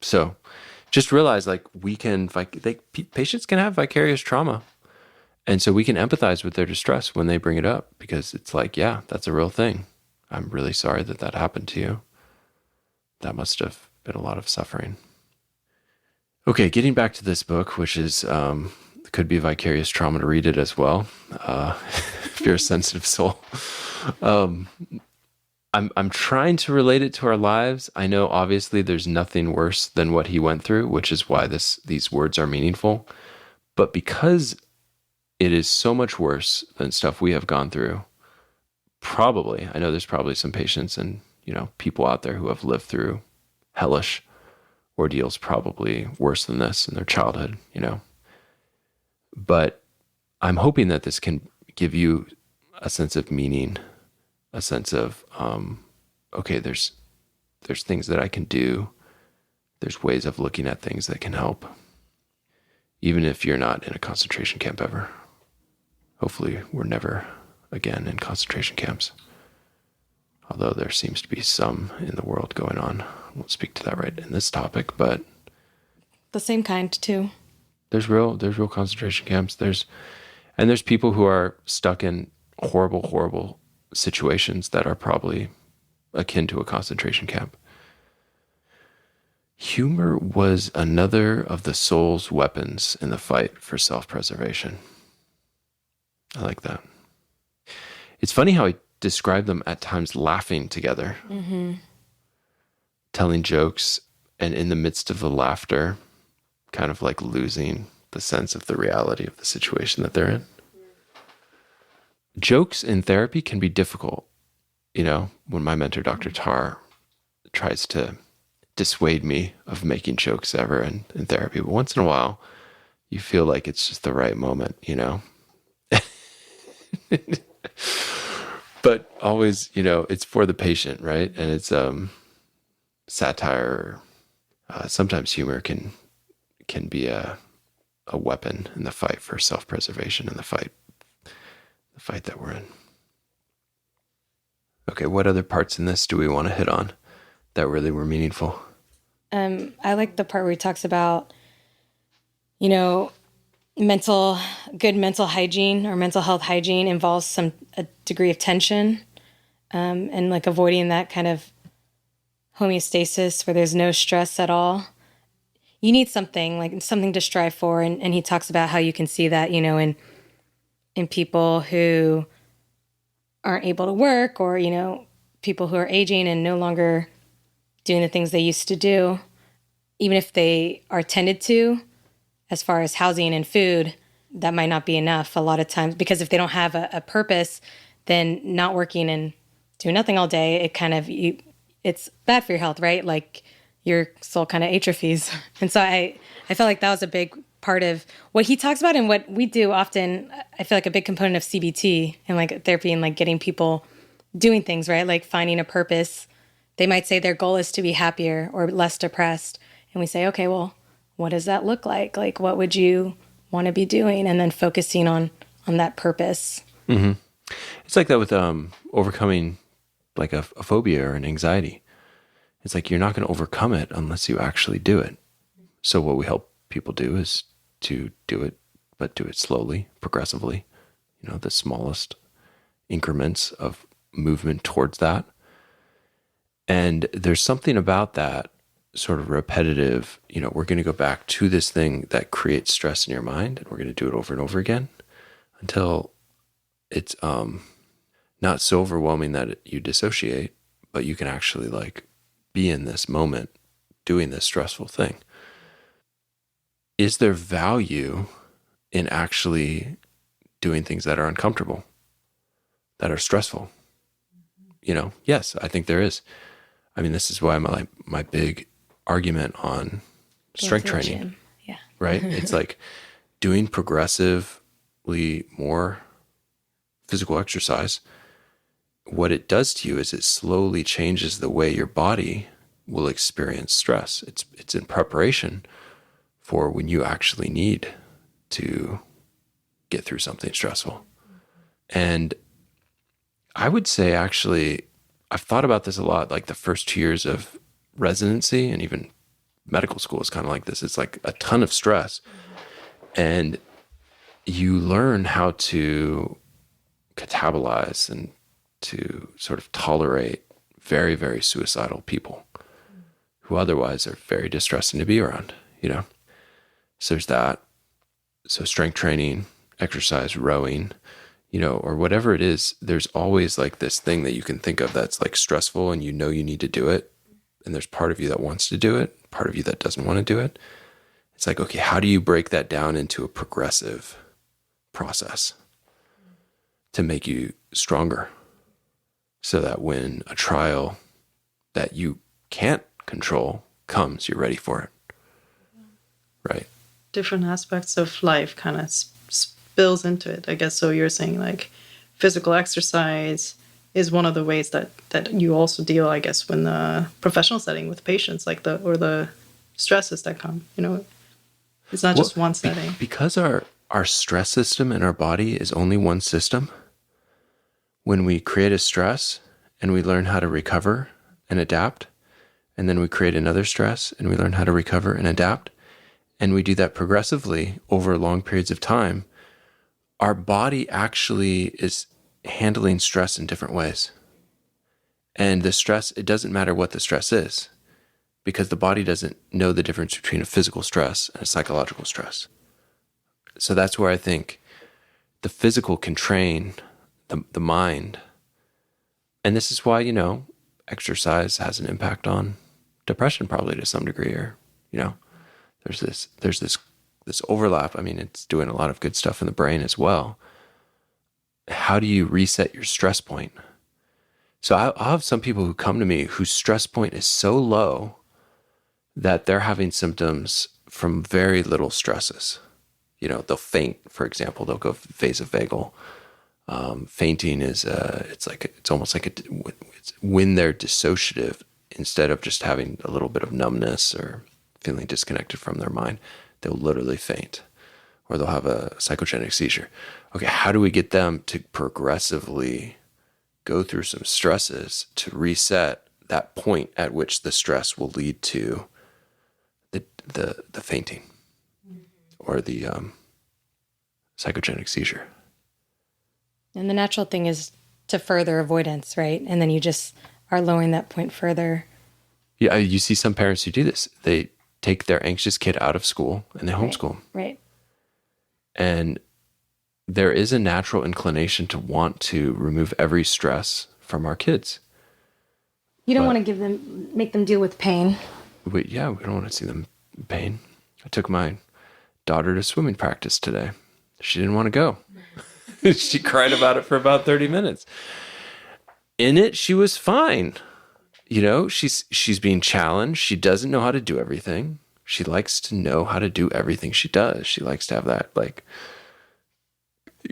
So just realize like patients can have vicarious trauma. And so we can empathize with their distress when they bring it up, because it's like, yeah, that's a real thing. I'm really sorry that happened to you. That must have been a lot of suffering. Okay, getting back to this book, which is could be vicarious trauma to read it as well, if you're a sensitive soul. I'm trying to relate it to our lives. I know obviously there's nothing worse than what he went through, which is why these words are meaningful. But because it is so much worse than stuff we have gone through, I know there's probably some patients and, people out there who have lived through hellish ordeals, probably worse than this in their childhood, But I'm hoping that this can give you a sense of meaning, a sense of, okay, there's things that I can do. There's ways of looking at things that can help, even if you're not in a concentration camp ever. Hopefully we're never again in concentration camps. Although there seems to be some in the world going on. I won't speak to that right in this topic, but The same kind too. there's real concentration camps. There's people who are stuck in horrible situations that are probably akin to a concentration camp. Humor was another of the soul's weapons in the fight for self-preservation. I like that. It's funny how he described them at times laughing together, telling jokes, and in the midst of the laughter, kind of like losing the sense of the reality of the situation that they're in. Jokes in therapy can be difficult. You know, when my mentor, Dr. Tar, tries to dissuade me of making jokes ever in therapy, but once in a while, you feel like it's just the right moment, you know? But always, you know, it's for the patient, right? And it's satire. Sometimes humor can be a weapon in the fight for self-preservation and the fight that we're in. Okay, what other parts in this do we want to hit on that really were meaningful? I like the part where he talks about, you know, good mental hygiene or mental health hygiene involves a degree of tension, and like avoiding that kind of homeostasis where there's no stress at all. You need something to strive for. And he talks about how you can see that, you know, in people who aren't able to work, or, you know, people who are aging and no longer doing the things they used to do, even if they are tended to, as far as housing and food, that might not be enough a lot of times, because if they don't have a purpose, then not working and doing nothing all day, it's bad for your health, right? Like your soul kind of atrophies. And so I felt like that was a big part of what he talks about and what we do often. I feel like a big component of CBT and like therapy and like getting people doing things, right? Like finding a purpose. They might say their goal is to be happier or less depressed. And we say, okay, well, what does that look like? Like, what would you want to be doing? And then focusing on that purpose. Mm-hmm. It's like that with overcoming like a phobia or an anxiety. It's like you're not going to overcome it unless you actually do it. So what we help people do is to do it, but do it slowly, progressively, you know, the smallest increments of movement towards that. And there's something about that sort of repetitive, you know, we're going to go back to this thing that creates stress in your mind, and we're going to do it over and over again until it's not so overwhelming that you dissociate, but you can actually like be in this moment doing this stressful thing. Is there value in actually doing things that are uncomfortable, that are stressful? You know, yes, I think there is. I mean, this is why my big argument on strength training, yeah, right? It's like doing progressively more physical exercise. What it does to you is it slowly changes the way your body will experience stress. It's in preparation for when you actually need to get through something stressful. And I would say, actually, I've thought about this a lot, like the first 2 years of residency and even medical school is kind of like this. It's like a ton of stress. And you learn how to catabolize and to sort of tolerate very, very suicidal people who otherwise are very distressing to be around, you know? So there's that. So strength training, exercise, rowing, you know, or whatever it is, there's always like this thing that you can think of that's like stressful and you know you need to do it. And there's part of you that wants to do it, part of you that doesn't want to do it. It's like, okay, how do you break that down into a progressive process to make you stronger so that when a trial that you can't control comes, you're ready for it, right? Different aspects of life kind of spills into it, I guess. So you're saying like physical exercise is one of the ways that you also deal, I guess, when the professional setting with patients, like the stresses that come, you know, it's not just one setting. Because our stress system in our body is only one system, when we create a stress and we learn how to recover and adapt, and then we create another stress and we learn how to recover and adapt, and we do that progressively over long periods of time, our body actually is handling stress in different ways. And the stress, it doesn't matter what the stress is, because the body doesn't know the difference between a physical stress and a psychological stress. So that's where I think the physical can train the mind. And this is why, exercise has an impact on depression probably to some degree, or, there's this overlap. I mean, it's doing a lot of good stuff in the brain as well. How do you reset your stress point? So I'll have some people who come to me whose stress point is so low that they're having symptoms from very little stresses. They'll faint, for example. They'll go vasovagal. Fainting is it's almost like it's when they're dissociative, instead of just having a little bit of numbness or feeling disconnected from their mind, they'll literally faint, or they'll have a psychogenic seizure. Okay, how do we get them to progressively go through some stresses to reset that point at which the stress will lead to the fainting or the psychogenic seizure? And the natural thing is to further avoidance, right? And then you just are lowering that point further. Yeah, you see some parents who do this. They take their anxious kid out of school and they homeschool. Right. And there is a natural inclination to want to remove every stress from our kids. You don't want to make them deal with pain. We don't want to see them in pain. I took my daughter to swimming practice today. She didn't want to go. She cried about it for about 30 minutes. In it, she was fine. She's being challenged. She doesn't know how to do everything. She likes to know how to do everything she does. She likes to have that,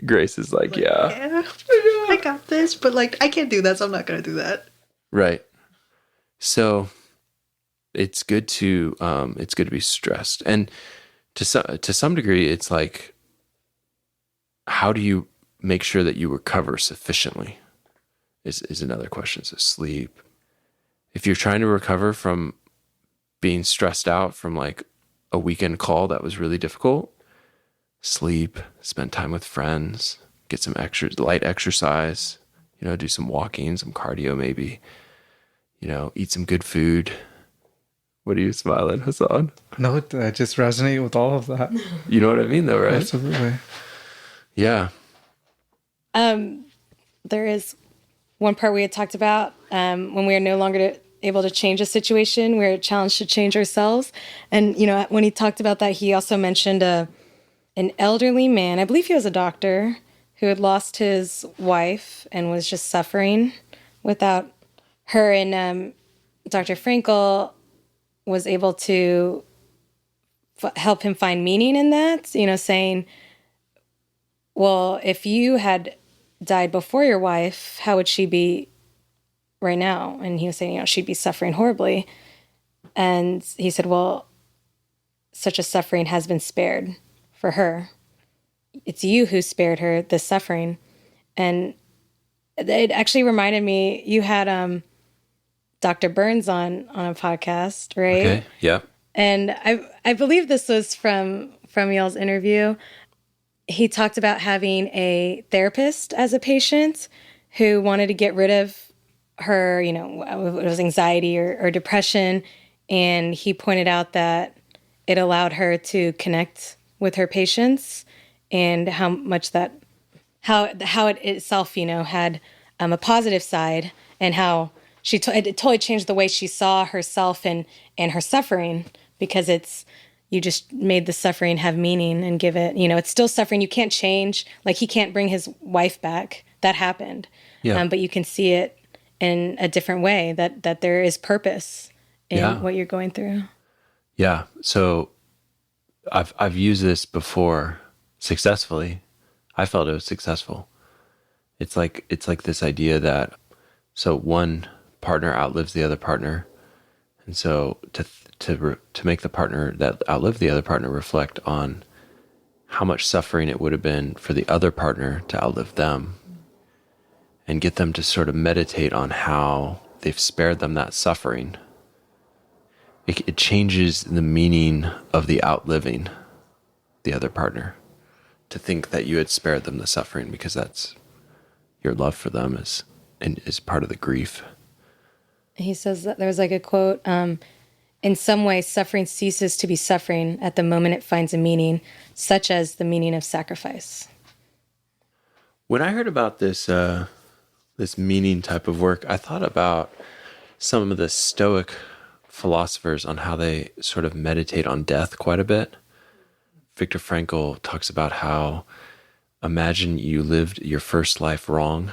Grace is yeah, I got this, but I can't do that, so I'm not going to do that. Right. So it's good to be stressed. And to some degree, it's how do you make sure that you recover sufficiently is another question. So sleep. If you're trying to recover from being stressed out from a weekend call that was really difficult, sleep, spend time with friends, get some light exercise, do some walking, some cardio maybe, eat some good food. What are you smiling, Hassan? No, I just resonate with all of that. You know what I mean though, right? Absolutely. Yeah. There is one part we had talked about when we are no longer able to change a situation, we're challenged to change ourselves. And, when he talked about that, he also mentioned an elderly man, I believe he was a doctor, who had lost his wife and was just suffering without her. And Dr. Frankl was able to help him find meaning in that, saying, well, if you had died before your wife, how would she be right now? And he was saying, she'd be suffering horribly. And he said, well, such a suffering has been spared for her. It's you who spared her this suffering. And it actually reminded me, you had Dr. Burns on a podcast, right? Okay, yeah. And I believe this was from y'all's interview. He talked about having a therapist as a patient who wanted to get rid of her, it was anxiety or depression. And he pointed out that it allowed her to connect with her patients and how much how it itself, had a positive side, and how it totally changed the way she saw herself and her suffering, because you just made the suffering have meaning and give it, it's still suffering. You can't change, he can't bring his wife back. That happened. Yeah. But you can see it in a different way, that there is purpose in what you're going through. Yeah. So I've used this before successfully. I felt it was successful. It's like this idea that, so one partner outlives the other partner. And so to make the partner that outlived the other partner reflect on how much suffering it would have been for the other partner to outlive them. and get them to sort of meditate on how they've spared them that suffering, it changes the meaning of the outliving the other partner, to think that you had spared them the suffering because that's your love for them is part of the grief. He says that there's like a quote, in some way, suffering ceases to be suffering at the moment it finds a meaning, such as the meaning of sacrifice. When I heard about this meaning type of work, I thought about some of the Stoic philosophers on how they sort of meditate on death quite a bit. Viktor Frankl talks about how, imagine you lived your first life wrong,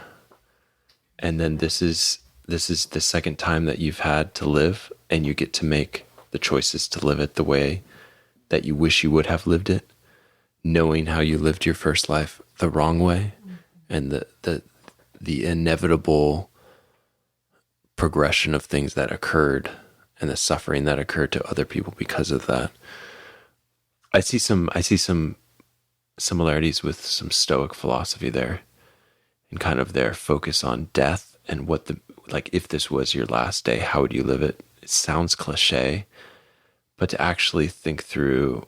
and then this is the second time that you've had to live, and you get to make the choices to live it the way that you wish you would have lived it, knowing how you lived your first life the wrong way, and the inevitable progression of things that occurred and the suffering that occurred to other people because of that. I see some similarities with some Stoic philosophy there, and kind of their focus on death and if this was your last day, how would you live it? It sounds cliche, but to actually think through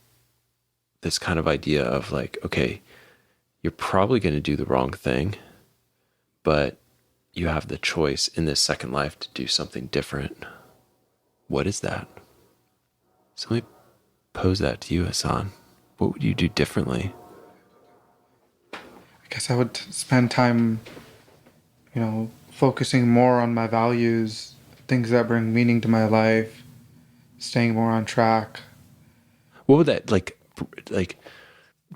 this kind of idea of like, okay, you're probably going to do the wrong thing, but you have the choice in this second life to do something different. What is that? So let me pose that to you, Hassan. What would you do differently? I guess I would spend time, focusing more on my values, things that bring meaning to my life, staying more on track. What would that like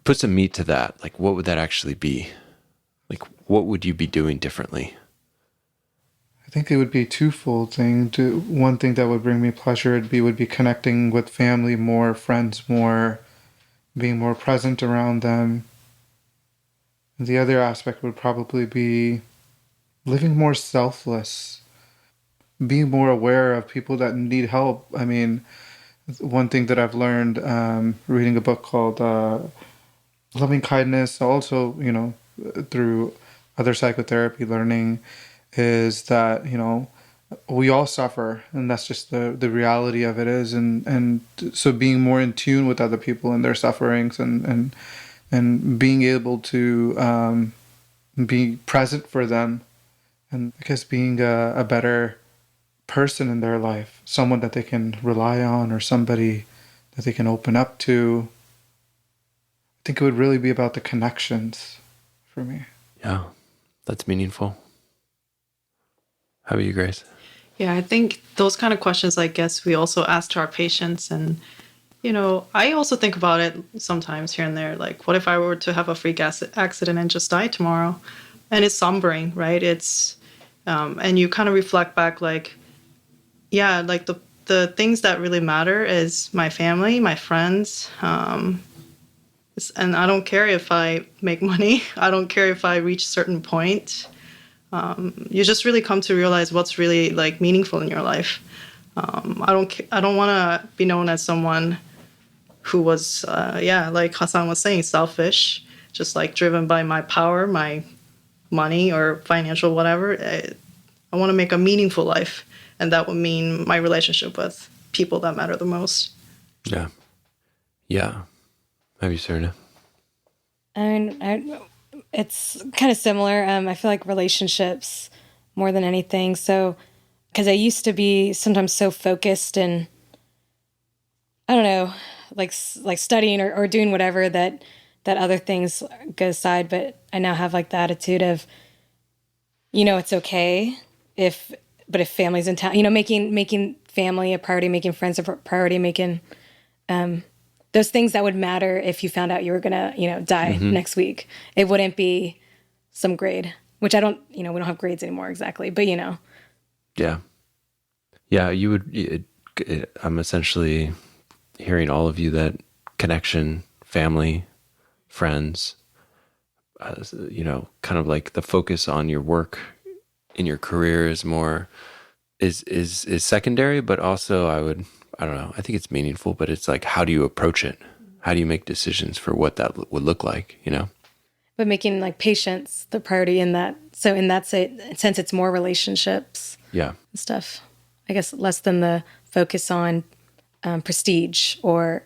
put some meat to that? Like, what would that actually be? Like, what would you be doing differently? I think it would be a twofold thing. One thing that would bring me pleasure would be connecting with family more, friends more, being more present around them. And the other aspect would probably be living more selfless, being more aware of people that need help. I mean, one thing that I've learned reading a book called Loving Kindness, also, through other psychotherapy learning, is that, we all suffer, and that's just the reality of it is. And so being more in tune with other people and their sufferings and being able to be present for them, and I guess being a better person in their life, someone that they can rely on or somebody that they can open up to. I think it would really be about the connections for me. Yeah, that's meaningful. How about you, Grace? Yeah, I think those kind of questions, I guess, we also ask to our patients. And, I also think about it sometimes here and there. Like, what if I were to have a freak accident and just die tomorrow? And it's sombering, right? It's, and you kind of reflect back like, yeah, like the things that really matter is my family, my friends. And I don't care if I make money. I don't care if I reach a certain point. You just really come to realize what's really like meaningful in your life. I don't want to be known as someone who was, like Hassan was saying, selfish, just like driven by my power, my money or financial whatever. I want to make a meaningful life, and that would mean my relationship with people that matter the most. Yeah. How about you, Serena? It's kind of similar. I feel like relationships more than anything. So, because I used to be sometimes so focused and I don't know, like studying or doing whatever that other things go aside. But I now have like the attitude of, it's okay if family's in town, making family a priority, making friends a priority, making those things that would matter if you found out you were gonna, die next week. It wouldn't be some grade, which I don't, we don't have grades anymore exactly, but Yeah, you would. I'm essentially hearing all of you that connection, family, friends, kind of like the focus on your work in your career is more is secondary, but also I don't know. I think it's meaningful, but it's like, how do you approach it? How do you make decisions for what that would look like, But making like patience the priority in that. So in that sense, it's more relationships Yeah. and stuff. I guess less than the focus on prestige or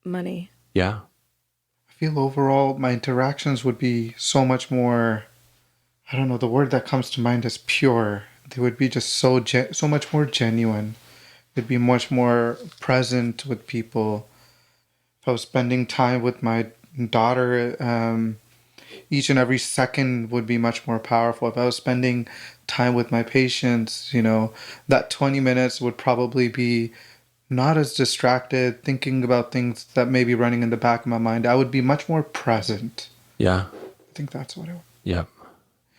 money. Yeah. I feel overall my interactions would be so much more, I don't know, the word that comes to mind is pure. They would be just so much more genuine. It'd be much more present with people. If I was spending time with my daughter, each and every second would be much more powerful. If I was spending time with my patients, that 20 minutes would probably be not as distracted, thinking about things that may be running in the back of my mind. I would be much more present. Yeah. I think that's what I would. Yep.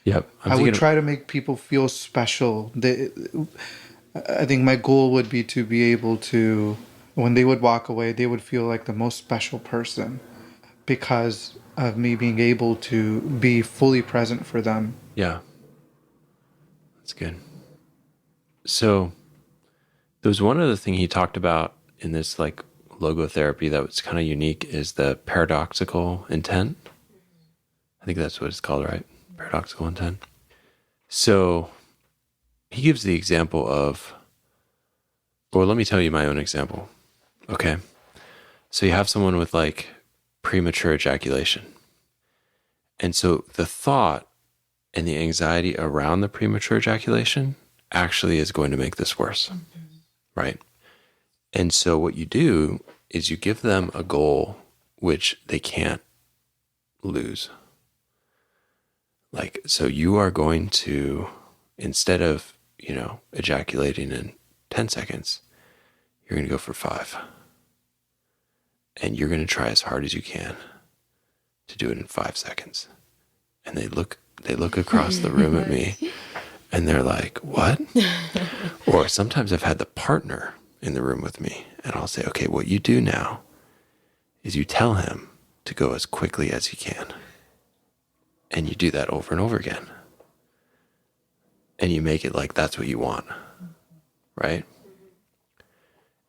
Yep. I would try to make people feel special. I think my goal would be to be able to, when they would walk away, they would feel like the most special person because of me being able to be fully present for them. Yeah. That's good. So there was one other thing he talked about in this like logotherapy that was kind of unique is the paradoxical intent. I think that's what it's called, right? Paradoxical intent. So he gives the example of, or let me tell you my own example. Okay. So you have someone with like premature ejaculation. And so the thought and the anxiety around the premature ejaculation actually is going to make this worse. Right? And so what you do is you give them a goal which they can't lose. Like, so you are going to, instead of, ejaculating in 10 seconds, you're going to go for 5. And you're going to try as hard as you can to do it in 5 seconds. And they look across the room at me and they're like, what? Or sometimes I've had the partner in the room with me and I'll say, okay, what you do now is you tell him to go as quickly as he can. And you do that over and over again. And you make it like that's what you want, right?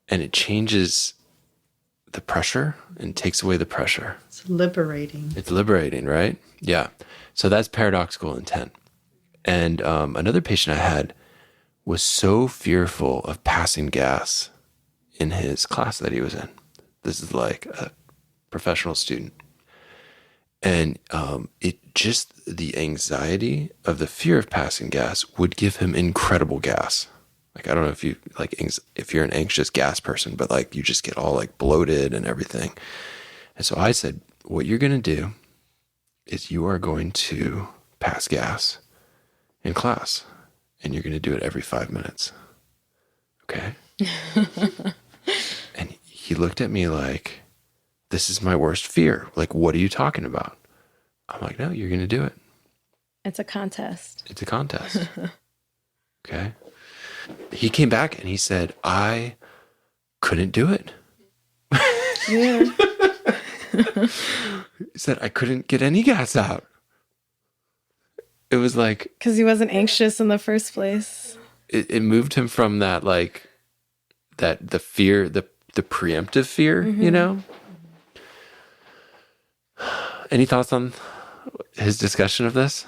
And it changes the pressure and takes away the pressure. It's liberating. It's liberating, right? Yeah. So that's paradoxical intent. And another patient I had was so fearful of passing gas in his class that he was in. This is like a professional student. And the anxiety of the fear of passing gas would give him incredible gas. Like, I don't know if you if you're an anxious gas person, but like you just get all like bloated and everything. And so I said, what you're going to do is you are going to pass gas in class and you're going to do it every 5 minutes. Okay. And he looked at me like, this is my worst fear. Like, what are you talking about? I'm like, no, you're going to do it. It's a contest. It's a contest. Okay. He came back and he said, I couldn't do it. Yeah. He said, I couldn't get any gas out. It was like, Because he wasn't anxious in the first place. it moved him from that, like, the fear, the preemptive fear, Any thoughts on his discussion of this?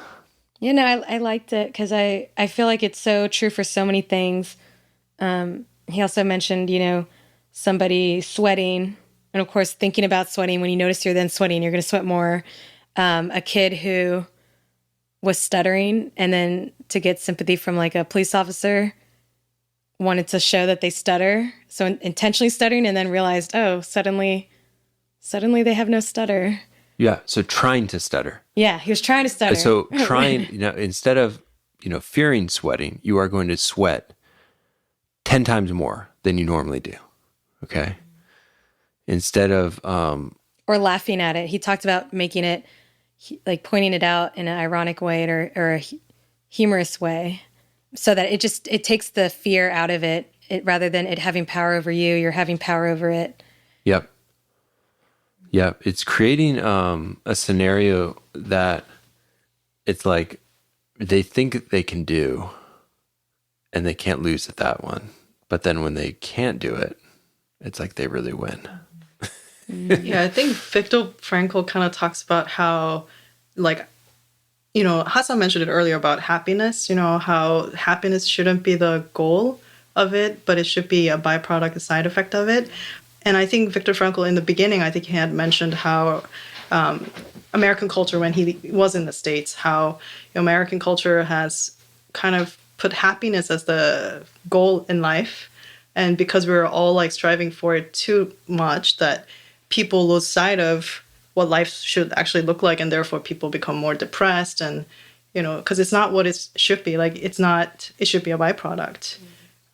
I liked it because I feel like it's so true for so many things. He also mentioned, somebody sweating. And of course, thinking about sweating, when you notice you're then sweating, you're going to sweat more. A kid who was stuttering and then to get sympathy from like a police officer wanted to show that they stutter. So intentionally stuttering and then realized, oh, suddenly they have no stutter. Yeah. So trying to stutter. Yeah. He was trying to stutter. So trying, instead of, fearing sweating, you are going to sweat 10 times more than you normally do. Okay. Instead of, or laughing at it. He talked about making it, like pointing it out in an ironic way or a humorous way so that it takes the fear out of it, rather than it having power over you, you're having power over it. Yep. Yep. It's creating a scenario that it's like they think they can do and they can't lose at that one. But then when they can't do it, it's like they really win. Yeah, I think Viktor Frankl kind of talks about how like, you know, Hassan mentioned it earlier about happiness, you know, how happiness shouldn't be the goal of it, but it should be a byproduct, a side effect of it. And I think Viktor Frankl, in the beginning, I think he had mentioned how American culture, when he was in the States, how American culture has kind of put happiness as the goal in life. And because we were all like striving for it too much, that people lose sight of what life should actually look like, and therefore people become more depressed. And, you know, because it's not what it should be. Like, it's not, it should be a byproduct.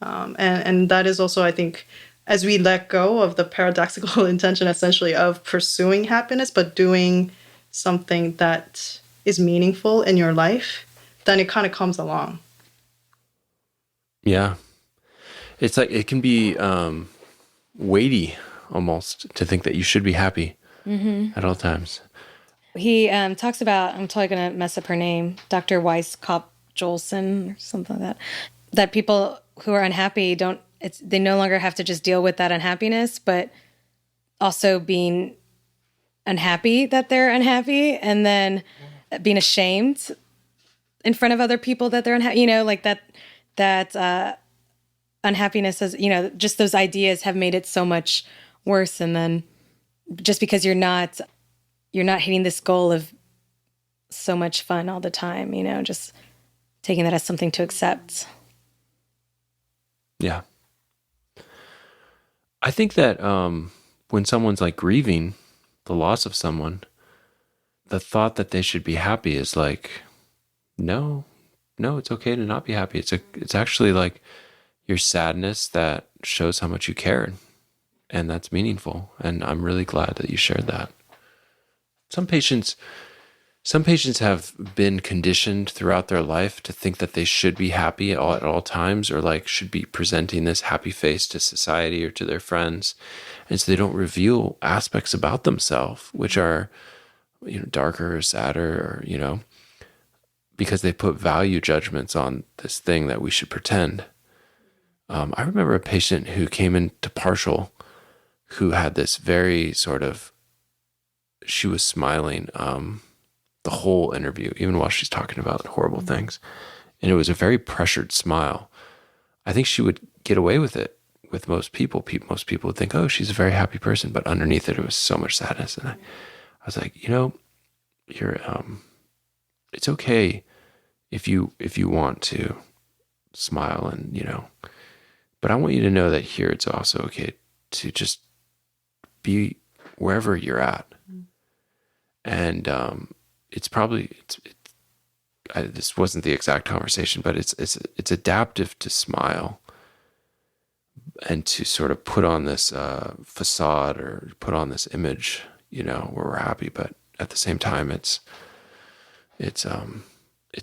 And that is also, I think, as we let go of the paradoxical intention, essentially, of pursuing happiness, but doing something that is meaningful in your life, then it kind of comes along. Yeah. It's like, it can be weighty almost to think that you should be happy at all times. He talks about, I'm totally going to mess up her name, Dr. Weisskopf Jolson or something like that, that people who are unhappy they no longer have to just deal with that unhappiness, but also being unhappy that they're unhappy, and then being ashamed in front of other people that they're unhappy, you know, like that unhappiness is, you know, just those ideas have made it so much worse. And then just because you're not hitting this goal of so much fun all the time, you know, just taking that as something to accept. Yeah. I think that when someone's like grieving the loss of someone, the thought that they should be happy is like, no, it's okay to not be happy. It's actually like your sadness that shows how much you cared, and that's meaningful. And I'm really glad that you shared that. Some patients have been conditioned throughout their life to think that they should be happy at all times, or like should be presenting this happy face to society or to their friends. And so they don't reveal aspects about themselves, which are, you know, darker or sadder, or, you know, because they put value judgments on this thing that we should pretend. I remember a patient who came into partial who had this very sort of, she was smiling the whole interview, even while she's talking about horrible things. And it was a very pressured smile. I think she would get away with it with most people. Most people would think, oh, she's a very happy person. But underneath it, it was so much sadness. And I was like, you know, you're, it's okay if you want to smile, and, you know, but I want you to know that here it's also okay to just be wherever you're at. And it's probably, this wasn't the exact conversation, but it's adaptive to smile and to sort of put on this facade, or put on this image, you know, where we're happy, but at the same time, it's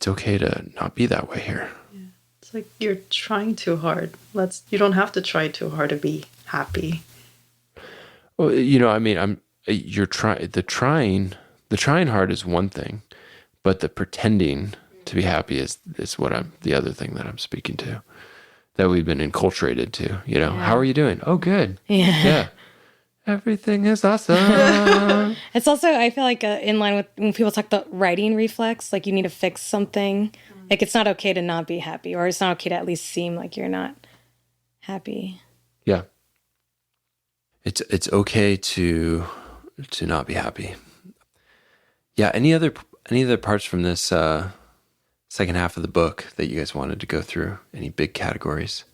okay to not be that way here. Yeah. It's like you're trying too hard. You don't have to try too hard to be happy. Well, you know, I mean, the trying hard is one thing, but the pretending to be happy is the other thing that I'm speaking to, that we've been enculturated to, you know. Yeah. How are you doing? Oh, good. Yeah. Everything is awesome. It's also, I feel like, in line with when people talk about writing reflex, like you need to fix something. Like, it's not okay to not be happy, or it's not okay to at least seem like you're not happy. Yeah. It's okay to not be happy. Yeah. Any other parts from this second half of the book that you guys wanted to go through? Any big categories?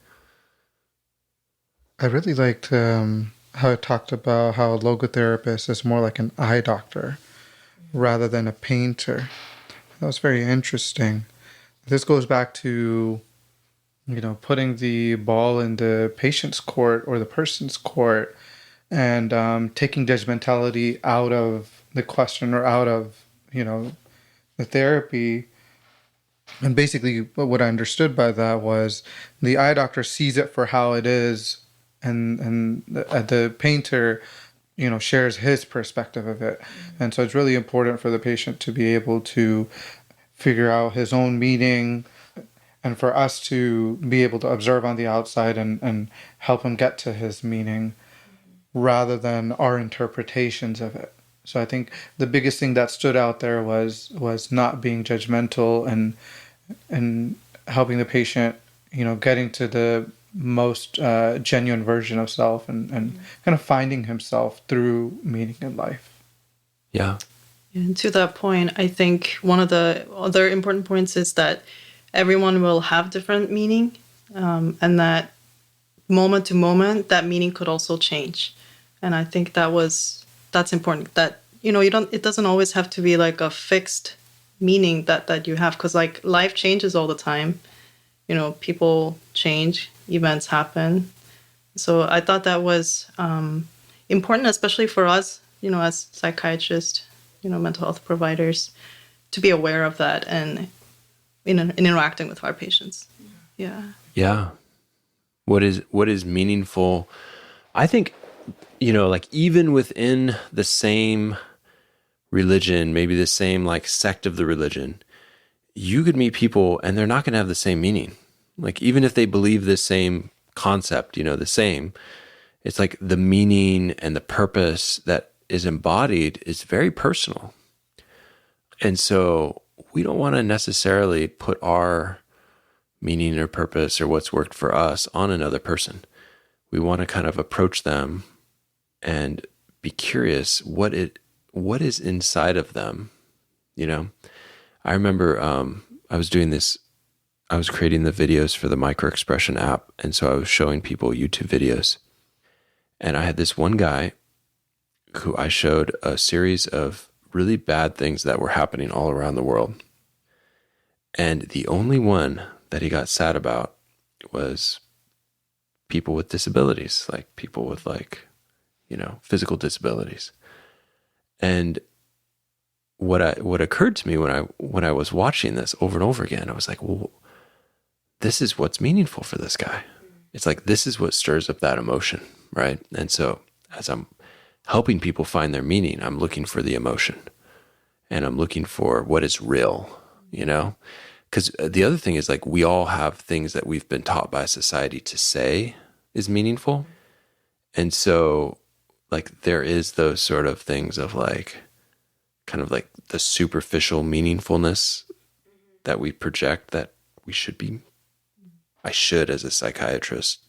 I really liked how it talked about how a logotherapist is more like an eye doctor rather than a painter. That was very interesting. This goes back to, you know, putting the ball in the patient's court or the person's court, and taking judgmentality out of the question, or out of, you know, the therapy. And basically what I understood by that was the eye doctor sees it for how it is, and the painter, you know, shares his perspective of it. And so it's really important for the patient to be able to figure out his own meaning, and for us to be able to observe on the outside and help him get to his meaning, rather than our interpretations of it. So I think the biggest thing that stood out there was not being judgmental and helping the patient, getting to the most genuine version of self and kind of finding himself through meaning in life. Yeah. And to that point, I think one of the other important points is that everyone will have different meaning, and that moment to moment, that meaning could also change. And I think that's important. That it doesn't always have to be like a fixed meaning that you have, because like life changes all the time. People change, events happen. So I thought that was important, especially for us, as psychiatrists, mental health providers, to be aware of that and in interacting with our patients. Yeah. Yeah. What is meaningful? I think, like even within the same religion, maybe the same like sect of the religion, you could meet people and they're not going to have the same meaning. Like even if they believe the same concept, the same, it's like the meaning and the purpose that is embodied is very personal. And so we don't want to necessarily put our meaning or purpose or what's worked for us on another person. We want to kind of approach them and be curious what is inside of them. I remember I was creating the videos for the microexpression app. And so I was showing people YouTube videos. And I had this one guy who I showed a series of really bad things that were happening all around the world. And the only one that he got sad about was people with disabilities, like people with physical disabilities. And what occurred to me when I was watching this over and over again, I was like, well, this is what's meaningful for this guy. It's like, this is what stirs up that emotion, right? And so as I'm helping people find their meaning, I'm looking for the emotion and I'm looking for what is real, Because the other thing is like we all have things that we've been taught by society to say is meaningful. And so like there is those sort of things of like kind of like the superficial meaningfulness that we project that we should be, I should as a psychiatrist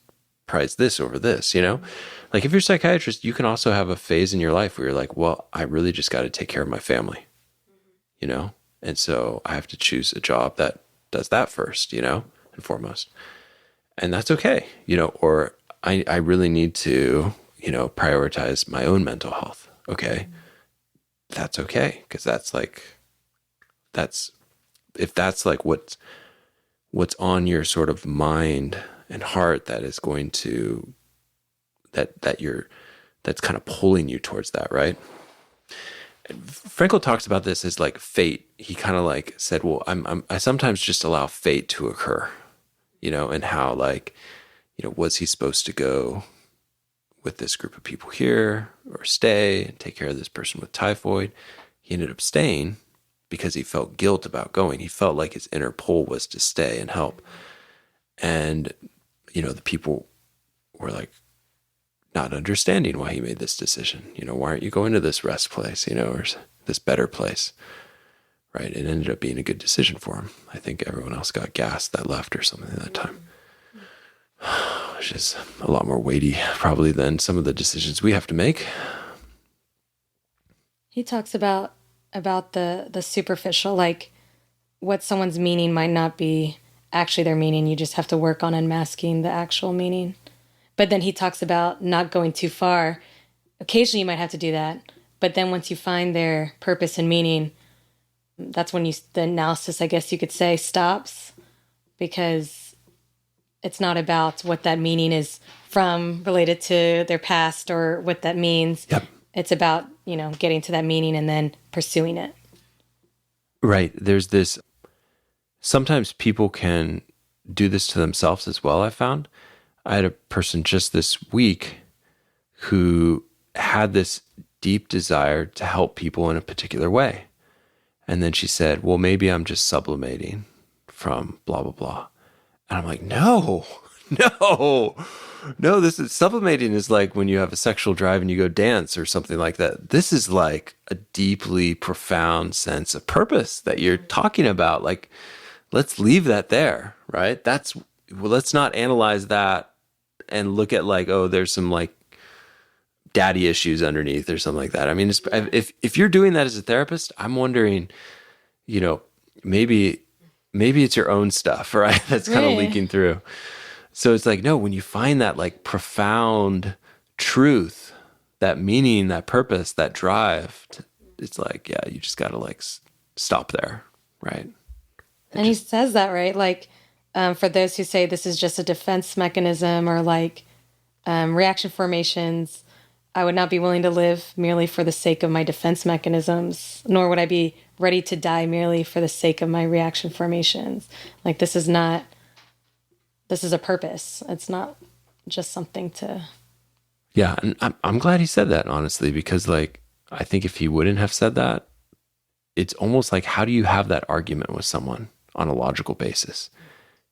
prize this over this, Like if you're a psychiatrist, you can also have a phase in your life where you're like, well, I really just got to take care of my family, And so I have to choose a job that does that first, and foremost. And that's okay, or I really need to, prioritize my own mental health. Okay. That's okay. Cause if that's like what's on your sort of mind and heart that is going to, that's kind of pulling you towards that. Right. Frankl talks about this as like fate. He kind of like said, well, I sometimes just allow fate to occur, and how like, was he supposed to go with this group of people here or stay and take care of this person with typhoid? He ended up staying because he felt guilt about going. He felt like his inner pull was to stay and help. And, the people were like, not understanding why he made this decision. Why aren't you going to this rest place, or this better place, right? It ended up being a good decision for him. I think everyone else got gassed that left or something at that time, which is a lot more weighty probably than some of the decisions we have to make. He talks about the superficial, like what someone's meaning might not be actually their meaning. You just have to work on unmasking the actual meaning. But then he talks about not going too far. Occasionally you might have to do that. But then once you find their purpose and meaning, that's when the analysis, I guess you could say, stops. Because it's not about what that meaning is from, related to their past or what that means. Yep. It's about, getting to that meaning and then pursuing it. Right. There's this, sometimes people can do this to themselves as well, I found. I had a person just this week who had this deep desire to help people in a particular way. And then she said, well, maybe I'm just sublimating from blah, blah, blah. And I'm like, no, No, this is sublimating is like when you have a sexual drive and you go dance or something like that. This is like a deeply profound sense of purpose that you're talking about. Like, let's leave that there, right? Let's not analyze that and look at like, oh, there's some like daddy issues underneath or something like that. I mean, if you're doing that as a therapist, I'm wondering, maybe it's your own stuff, right? That's kind of leaking through. So it's like, no, when you find that like profound truth, that meaning, that purpose, that drive, it's like, yeah, you just got to like stop there, right? And he says that, right? Like, for those who say this is just a defense mechanism or like reaction formations, I would not be willing to live merely for the sake of my defense mechanisms, nor would I be ready to die merely for the sake of my reaction formations. Like, this is a purpose. It's not just something to... Yeah, and I'm glad he said that, honestly, because like, I think if he wouldn't have said that, it's almost like, how do you have that argument with someone on a logical basis?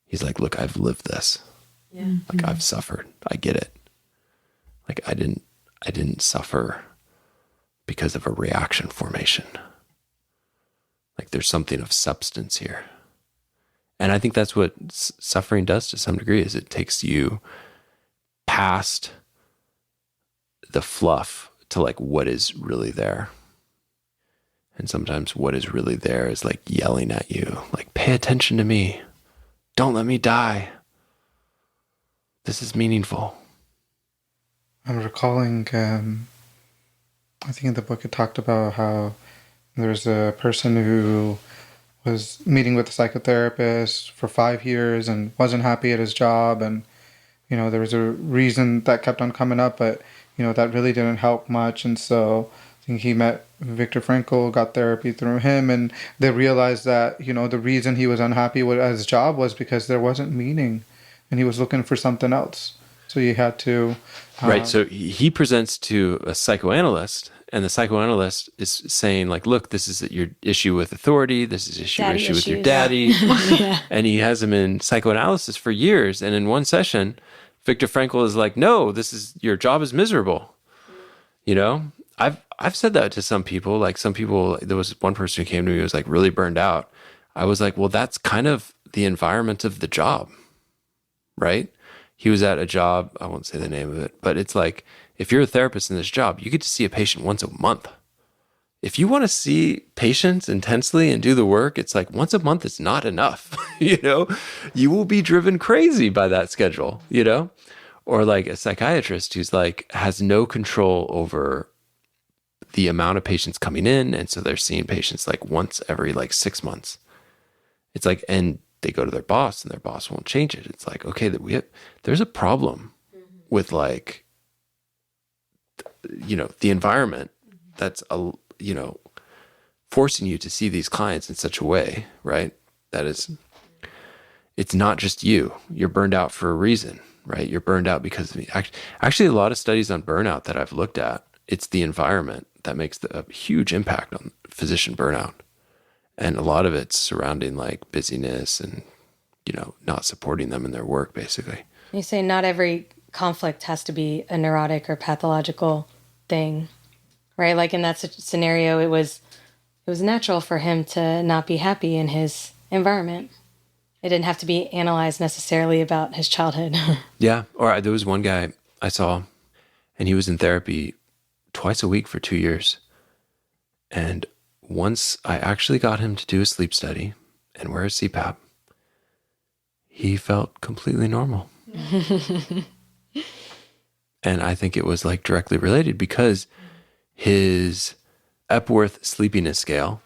He's like, look, I've lived this. Yeah. Like, I've suffered. I get it. Like, I didn't suffer because of a reaction formation. Like, there's something of substance here. And I think that's what suffering does to some degree, is it takes you past the fluff to like what is really there. And sometimes what is really there is like yelling at you, like, pay attention to me. Don't let me die. This is meaningful. I'm recalling, I think in the book it talked about how there's a person who was meeting with a psychotherapist for 5 years and wasn't happy at his job. And, there was a reason that kept on coming up, but, that really didn't help much. And so I think he met Viktor Frankl, got therapy through him, and they realized that, the reason he was unhappy with his job was because there wasn't meaning and he was looking for something else. So you had to... Right. So he presents to a psychoanalyst, and the psychoanalyst is saying like, look, this is your issue with authority. This is issue with your daddy. Yeah. And he has him in psychoanalysis for years. And in one session, Viktor Frankl is like, no, your job is miserable. I've said that to some people. Like, some people, there was one person who came to me who was like really burned out. I was like, well, that's kind of the environment of the job, right? He was at a job, I won't say the name of it, but it's like, if you're a therapist in this job, you get to see a patient once a month. If you want to see patients intensely and do the work, it's like once a month is not enough. You will be driven crazy by that schedule, or like a psychiatrist who's like, has no control over the amount of patients coming in. And so they're seeing patients like once every like 6 months. It's like, and they go to their boss and their boss won't change it. It's like, okay, there's a problem with like, the environment that's, forcing you to see these clients in such a way, right? It's not just you. You're burned out for a reason, right? You're burned out because of actually a lot of studies on burnout that I've looked at, it's the environment that makes a huge impact on physician burnout. And a lot of it's surrounding like busyness and, not supporting them in their work, basically. You say not every conflict has to be a neurotic or pathological thing, right? Like in that scenario, it was natural for him to not be happy in his environment. It didn't have to be analyzed necessarily about his childhood. Yeah. Or there was one guy I saw, and he was in therapy twice a week for 2 years. And once I actually got him to do a sleep study and wear a CPAP, he felt completely normal. And I think it was like directly related because his Epworth sleepiness scale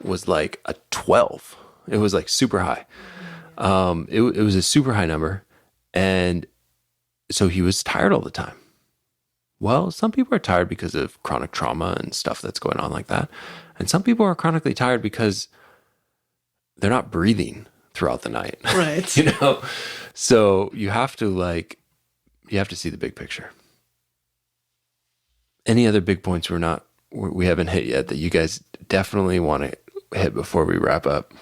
was like a 12. It was like super high. It was a super high number. And so he was tired all the time. Well, some people are tired because of chronic trauma and stuff that's going on like that. And some people are chronically tired because they're not breathing throughout the night. Right. So you have to see the big picture. Any other big points we haven't hit yet that you guys definitely want to hit before we wrap up?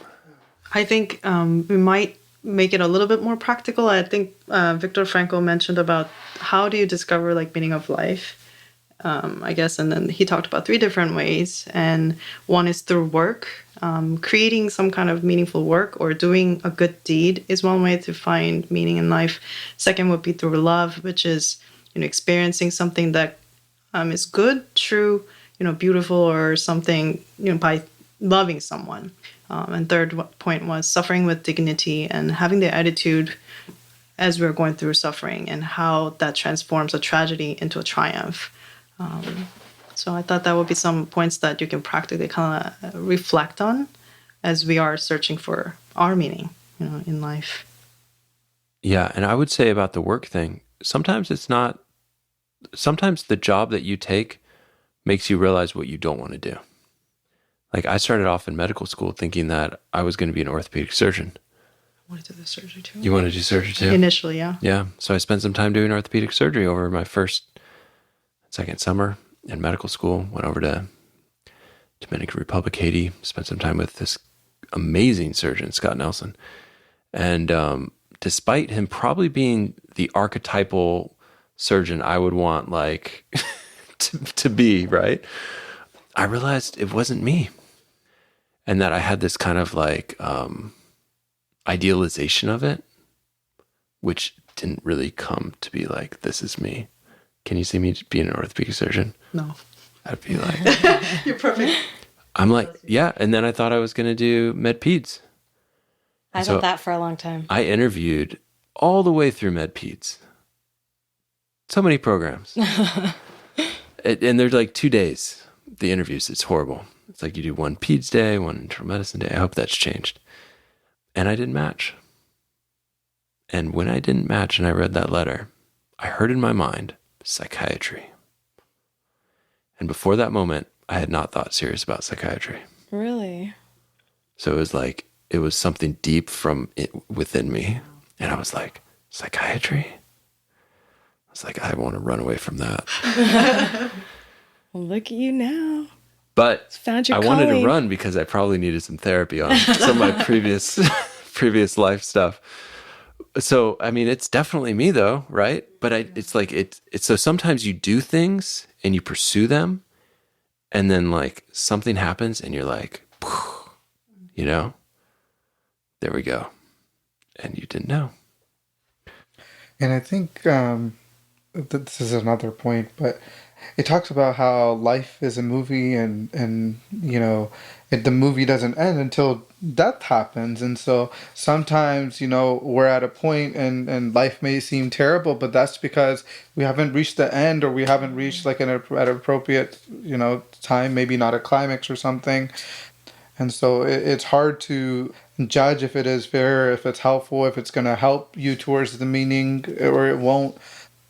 I think we might make it a little bit more practical, I think Viktor Frankl mentioned about how do you discover like meaning of life, I guess, and then he talked about 3 different ways, and one is through work. Creating some kind of meaningful work or doing a good deed is one way to find meaning in life. Second would be through love, which is, experiencing something that is good, true, beautiful, or something, by loving someone. And third point was suffering with dignity and having the attitude as we're going through suffering and how that transforms a tragedy into a triumph. So I thought that would be some points that you can practically kind of reflect on as we are searching for our meaning, in life. Yeah, and I would say about the work thing, sometimes the job that you take makes you realize what you don't want to do. Like I started off in medical school thinking that I was going to be an orthopedic surgeon. I want to do the surgery too. You want to do surgery too? Initially, yeah. Yeah, so I spent some time doing orthopedic surgery over my second summer in medical school. Went over to Dominican Republic, Haiti, spent some time with this amazing surgeon, Scott Nelson. And despite him probably being the archetypal surgeon I would want like to be, right? I realized it wasn't me. And that I had this kind of like idealization of it, which didn't really come to be like, this is me. Can you see me being an orthopedic surgeon? No. I'd be like, You're perfect. I'm like, yeah. And then I thought I was going to do med peds. I thought that for a long time. I interviewed all the way through med peds. So many programs. And there's like 2 days, the interviews. It's horrible. It's like you do one peds day, one internal medicine day. I hope that's changed. And I didn't match. And when I didn't match and I read that letter, I heard in my mind, psychiatry. And before that moment, I had not thought serious about psychiatry. Really? So it was like, it was something deep from within me. And I was like, psychiatry? I was like, I want to run away from that. Well, look at you now. But Found your I wanted to calling. run because I probably needed some therapy on some of my previous life stuff. So, I mean, it's definitely me though, right? But it's like, it's so sometimes you do things and you pursue them and then like something happens and you're like, there we go. And you didn't know. And I think this is another point, but it talks about how life is a movie and the movie doesn't end until death happens. And so sometimes, we're at a point and life may seem terrible, but that's because we haven't reached the end or we haven't reached like at an appropriate, time, maybe not a climax or something. And so it's hard to judge if it is fair, if it's helpful, if it's going to help you towards the meaning or it won't.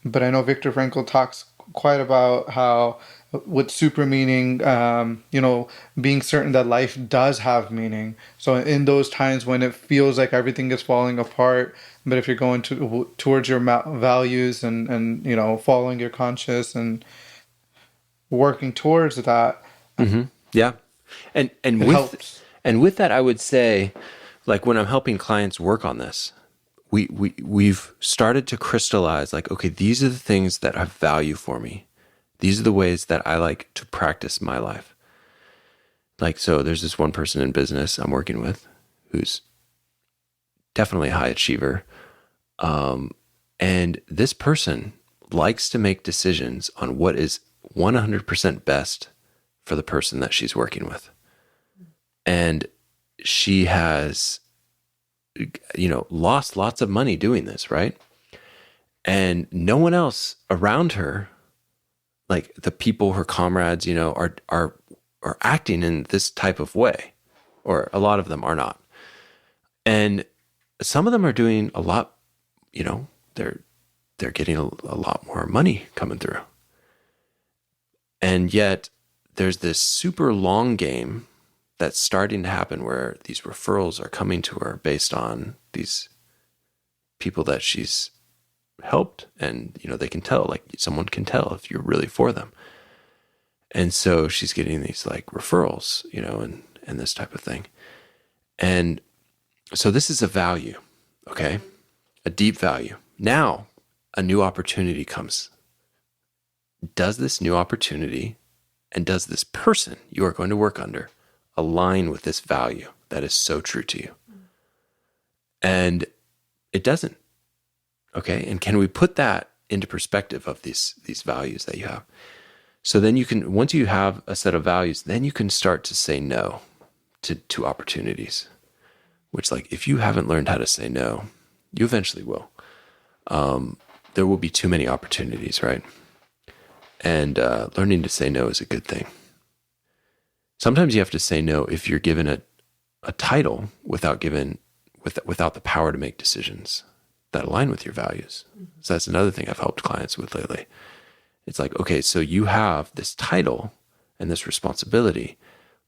But I know Viktor Frankl talks quite about how with super meaning, being certain that life does have meaning. So in those times when it feels like everything is falling apart, but if you're going towards your values and following your conscience and working towards that, yeah, and with that, I would say, like when I'm helping clients work on this, we've started to crystallize like, okay, these are the things that have value for me. These are the ways that I like to practice my life. Like, so there's this one person in business I'm working with who's definitely a high achiever. And this person likes to make decisions on what is 100% best for the person that she's working with. And she has, lost lots of money doing this, right? And no one else around her, like the people, her comrades, are acting in this type of way, or a lot of them are not. And some of them are doing a lot, they're getting a lot more money coming through. And yet there's this super long game that's starting to happen where these referrals are coming to her based on these people that she's helped. And, they can tell, like someone can tell if you're really for them. And so she's getting these like referrals, and this type of thing. And so this is a value. Okay. A deep value. Now, a new opportunity comes. Does this new opportunity and does this person you are going to work under align with this value that is so true to you? And it doesn't. Okay. And can we put that into perspective of these values that you have? So then you can, once you have a set of values, then you can start to say no to opportunities, which, like, if you haven't learned how to say no, you eventually will. There will be too many opportunities, right? And learning to say no is a good thing. Sometimes you have to say no if you're given a title without the power to make decisions that align with your values. So that's another thing I've helped clients with lately. It's like, okay, so you have this title and this responsibility,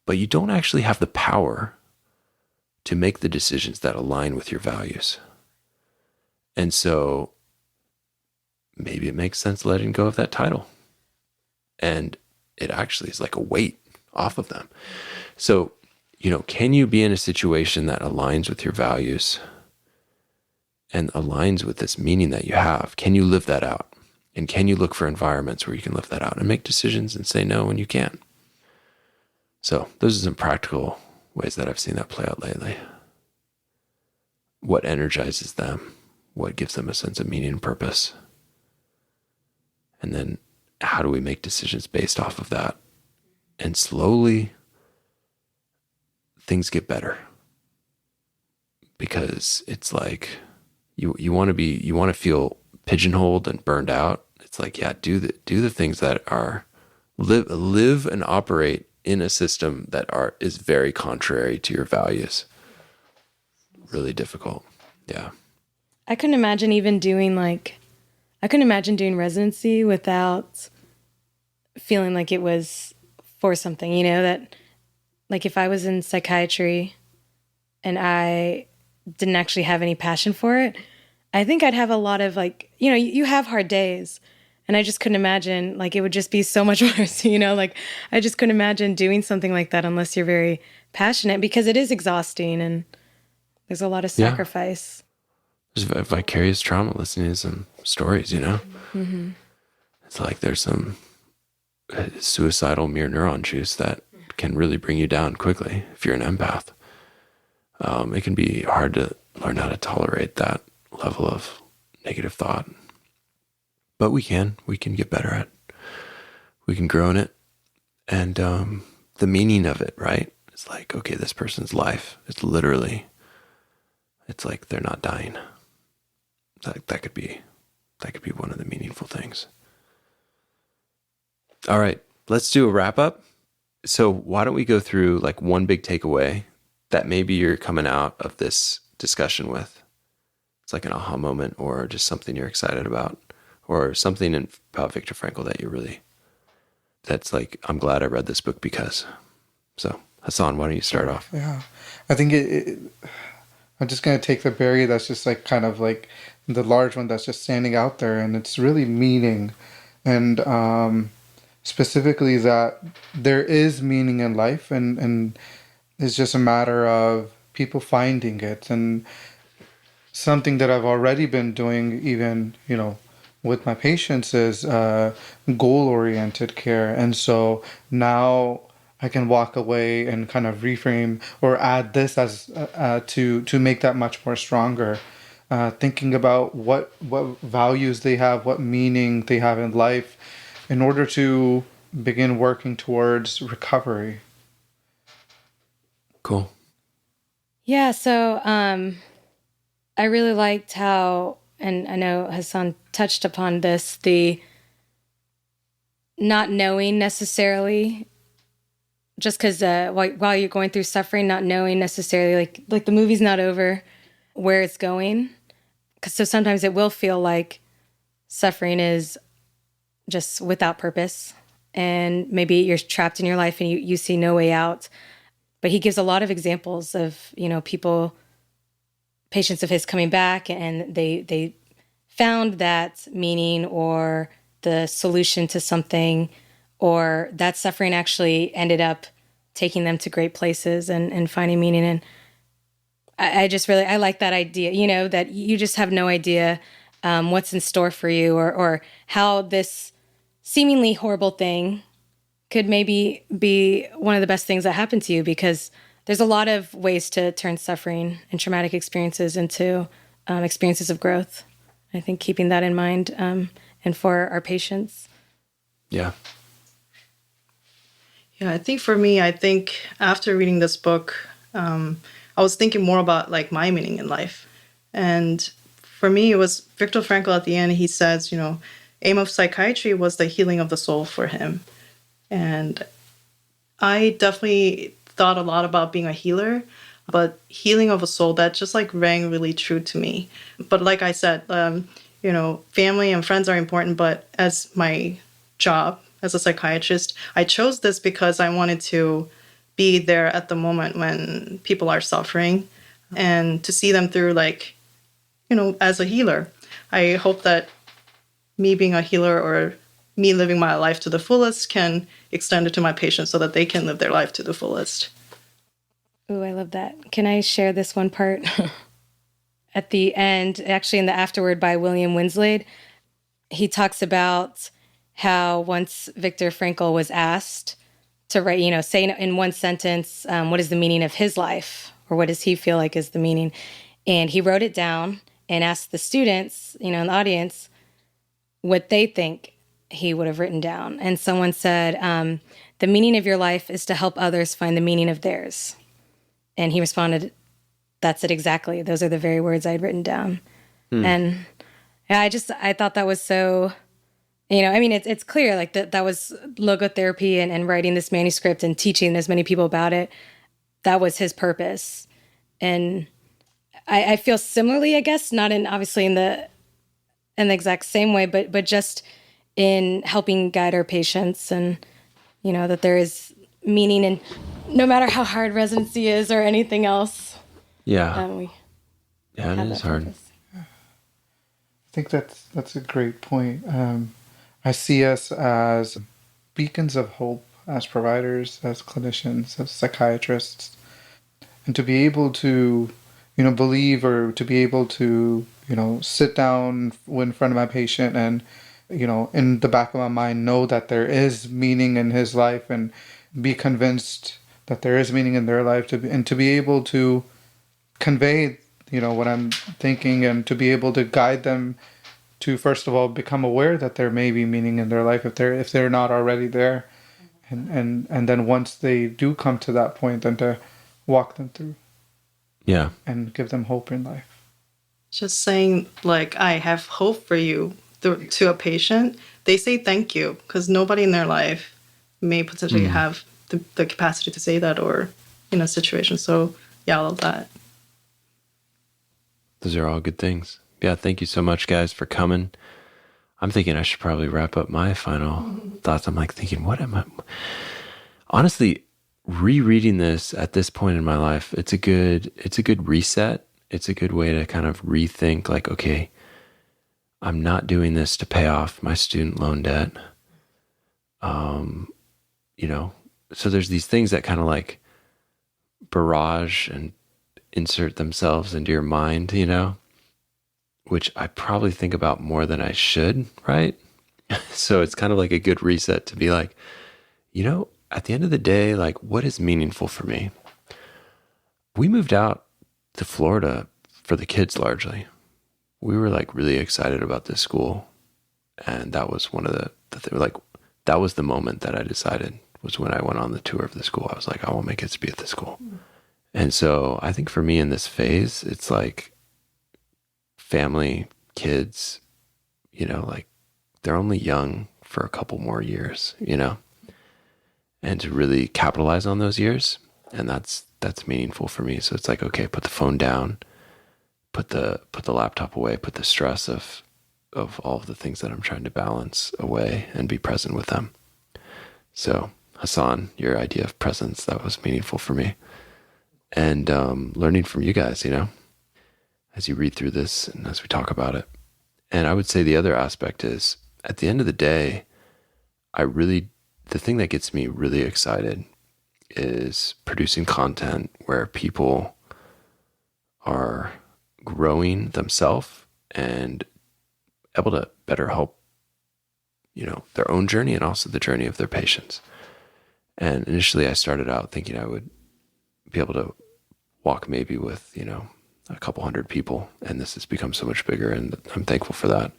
but you don't actually have the power to make the decisions that align with your values. And so maybe it makes sense letting go of that title. And it actually is like a weight off of them. So, can you be in a situation that aligns with your values and aligns with this meaning that you have? Can you live that out? And can you look for environments where you can live that out and make decisions and say no when you can? So those are some practical ways that I've seen that play out lately. What energizes them? What gives them a sense of meaning and purpose? And then how do we make decisions based off of that? And slowly things get better, because it's like you want to feel pigeonholed and burned out. It's like, yeah, do the things that are live and operate in a system that is very contrary to your values. Really difficult. Yeah. I couldn't imagine doing residency without feeling like it was for something, that, like, if I was in psychiatry and I didn't actually have any passion for it, I think I'd have a lot of, like, you have hard days, and I just couldn't imagine, like, it would just be so much worse, like, I just couldn't imagine doing something like that unless you're very passionate, because it is exhausting and there's a lot of sacrifice. Yeah. There's vicarious trauma listening to some stories, Mm-hmm. It's like there's some suicidal mirror neuron juice that can really bring you down quickly if you're an empath. It can be hard to learn how to tolerate that level of negative thought. But we can get better at it. We can grow in it. And the meaning of it, right? It's like, okay, this person's life, it's like they're not dying. That could be one of the meaningful things. All right, let's do a wrap up. So why don't we go through, like, one big takeaway that maybe you're coming out of this discussion with? It's like an aha moment, or just something you're excited about, or something about Viktor Frankl that's like, I'm glad I read this book because. So Hassan, why don't you start off? Yeah, I think I'm just going to take the berry that's just like kind of like the large one that's just standing out there, and it's really meaning. And specifically that there is meaning in life, and it's just a matter of people finding it. And something that I've already been doing, even, with my patients, is goal-oriented care. And so now I can walk away and kind of reframe or add this as to make that much more stronger. Thinking about what values they have, what meaning they have in life, in order to begin working towards recovery. Cool. Yeah, so I really liked how, and I know Hassan touched upon this, the not knowing necessarily, just because while you're going through suffering, not knowing necessarily, like the movie's not over, where it's going. So sometimes it will feel like suffering is just without purpose, and maybe you're trapped in your life and you see no way out. But he gives a lot of examples of, patients of his coming back, and they found that meaning or the solution to something, or that suffering actually ended up taking them to great places and finding meaning. And I just really, I like that idea, you know, that you just have no idea what's in store for you, or how this seemingly horrible thing could maybe be one of the best things that happened to you, because there's a lot of ways to turn suffering and traumatic experiences into experiences of growth. I think keeping that in mind, and for our patients. Yeah. Yeah, I think for me, I think after reading this book, I was thinking more about like my meaning in life. And for me, it was Viktor Frankl at the end. He says, you know, aim of psychiatry was the healing of the soul for him. And I definitely thought a lot about being a healer, but healing of a soul, that just like rang really true to me. But like I said, you know, family and friends are important, but as my job as a psychiatrist, I chose this because I wanted to be there at the moment when people are suffering and to see them through, like, you know, as a healer. I hope that me being a healer, or me living my life to the fullest, can extend it to my patients so that they can live their life to the fullest. Ooh, I love that. Can I share this one part? At the end, actually in the afterword by William Winslade, he talks about how once Viktor Frankl was asked to write, you know, say in one sentence, what is the meaning of his life, or what does he feel like is the meaning? And he wrote it down and asked the students, you know, in the audience, what they think he would have written down. And someone said, the meaning of your life is to help others find the meaning of theirs. And he responded, that's it exactly. Those are the very words I'd written down. And yeah, I thought that was so, you know, I mean, it's clear like that was logotherapy, and writing this manuscript and teaching as many people about it. That was his purpose. And I feel similarly, I guess, not in obviously in the exact same way, but just in helping guide our patients, and, you know, that there is meaning in no matter how hard residency is or anything else. Yeah. We Yeah, it is hard. purpose. I think that's a great point. I see us as beacons of hope, as providers, as clinicians, as psychiatrists, and to be able to, you know, believe, or to be able to, you know, sit down in front of my patient and, you know, in the back of my mind, know that there is meaning in his life, and be convinced that there is meaning in their life, and to be able to convey, you know, what I'm thinking, and to be able to guide them to, first of all, become aware that there may be meaning in their life if they're not already there, and then once they do come to that point, then to walk them through. Yeah. And give them hope in life. Just saying, like, I have hope for you to a patient, they say thank you, because nobody in their life may potentially have the capacity to say that, or in a situation. So yeah, I love that. Those are all good things. Yeah, thank you so much, guys, for coming. I'm thinking I should probably wrap up my final thoughts. I'm like thinking, what am I? Honestly, rereading this at this point in my life, it's a good reset. It's a good way to kind of rethink, like, okay, I'm not doing this to pay off my student loan debt. You know, so there's these things that kind of like barrage and insert themselves into your mind, you know, which I probably think about more than I should, right? So it's kind of like a good reset to be like, you know, at the end of the day, like, what is meaningful for me? We moved out to Florida for the kids largely. We were like really excited about this school. And that was one of the like, that was the moment that I decided, was when I went on the tour of the school. I was like, I want my kids to be at this school. And so I think for me in this phase, it's like family, kids, you know, like they're only young for a couple more years, you know, and to really capitalize on those years. And that's meaningful for me. So it's like, okay, put the phone down, put the laptop away, put the stress of all of the things that I'm trying to balance away, and be present with them. So Hassan, your idea of presence, that was meaningful for me. And learning from you guys, you know, as you read through this and as we talk about it. And I would say the other aspect is, at the end of the day, the thing that gets me really excited is producing content where people are growing themselves and able to better help, their own journey and also the journey of their patients. And initially I started out thinking I would be able to walk maybe with, a couple hundred people, and this has become so much bigger, and I'm thankful for that.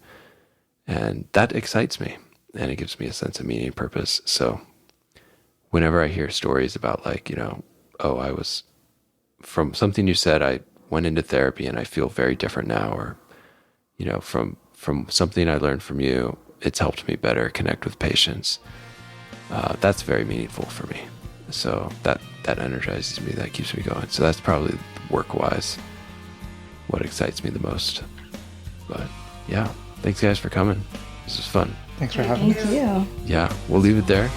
And that excites me, and it gives me a sense of meaning and purpose. So whenever I hear stories about I was, from something you said, I went into therapy and I feel very different now, or, from something I learned from you, it's helped me better connect with patients. That's very meaningful for me. So that energizes me, that keeps me going. So that's probably work-wise what excites me the most. But yeah, thanks guys for coming. This was fun. Thanks for having us. Thank you. Yeah, we'll leave it there.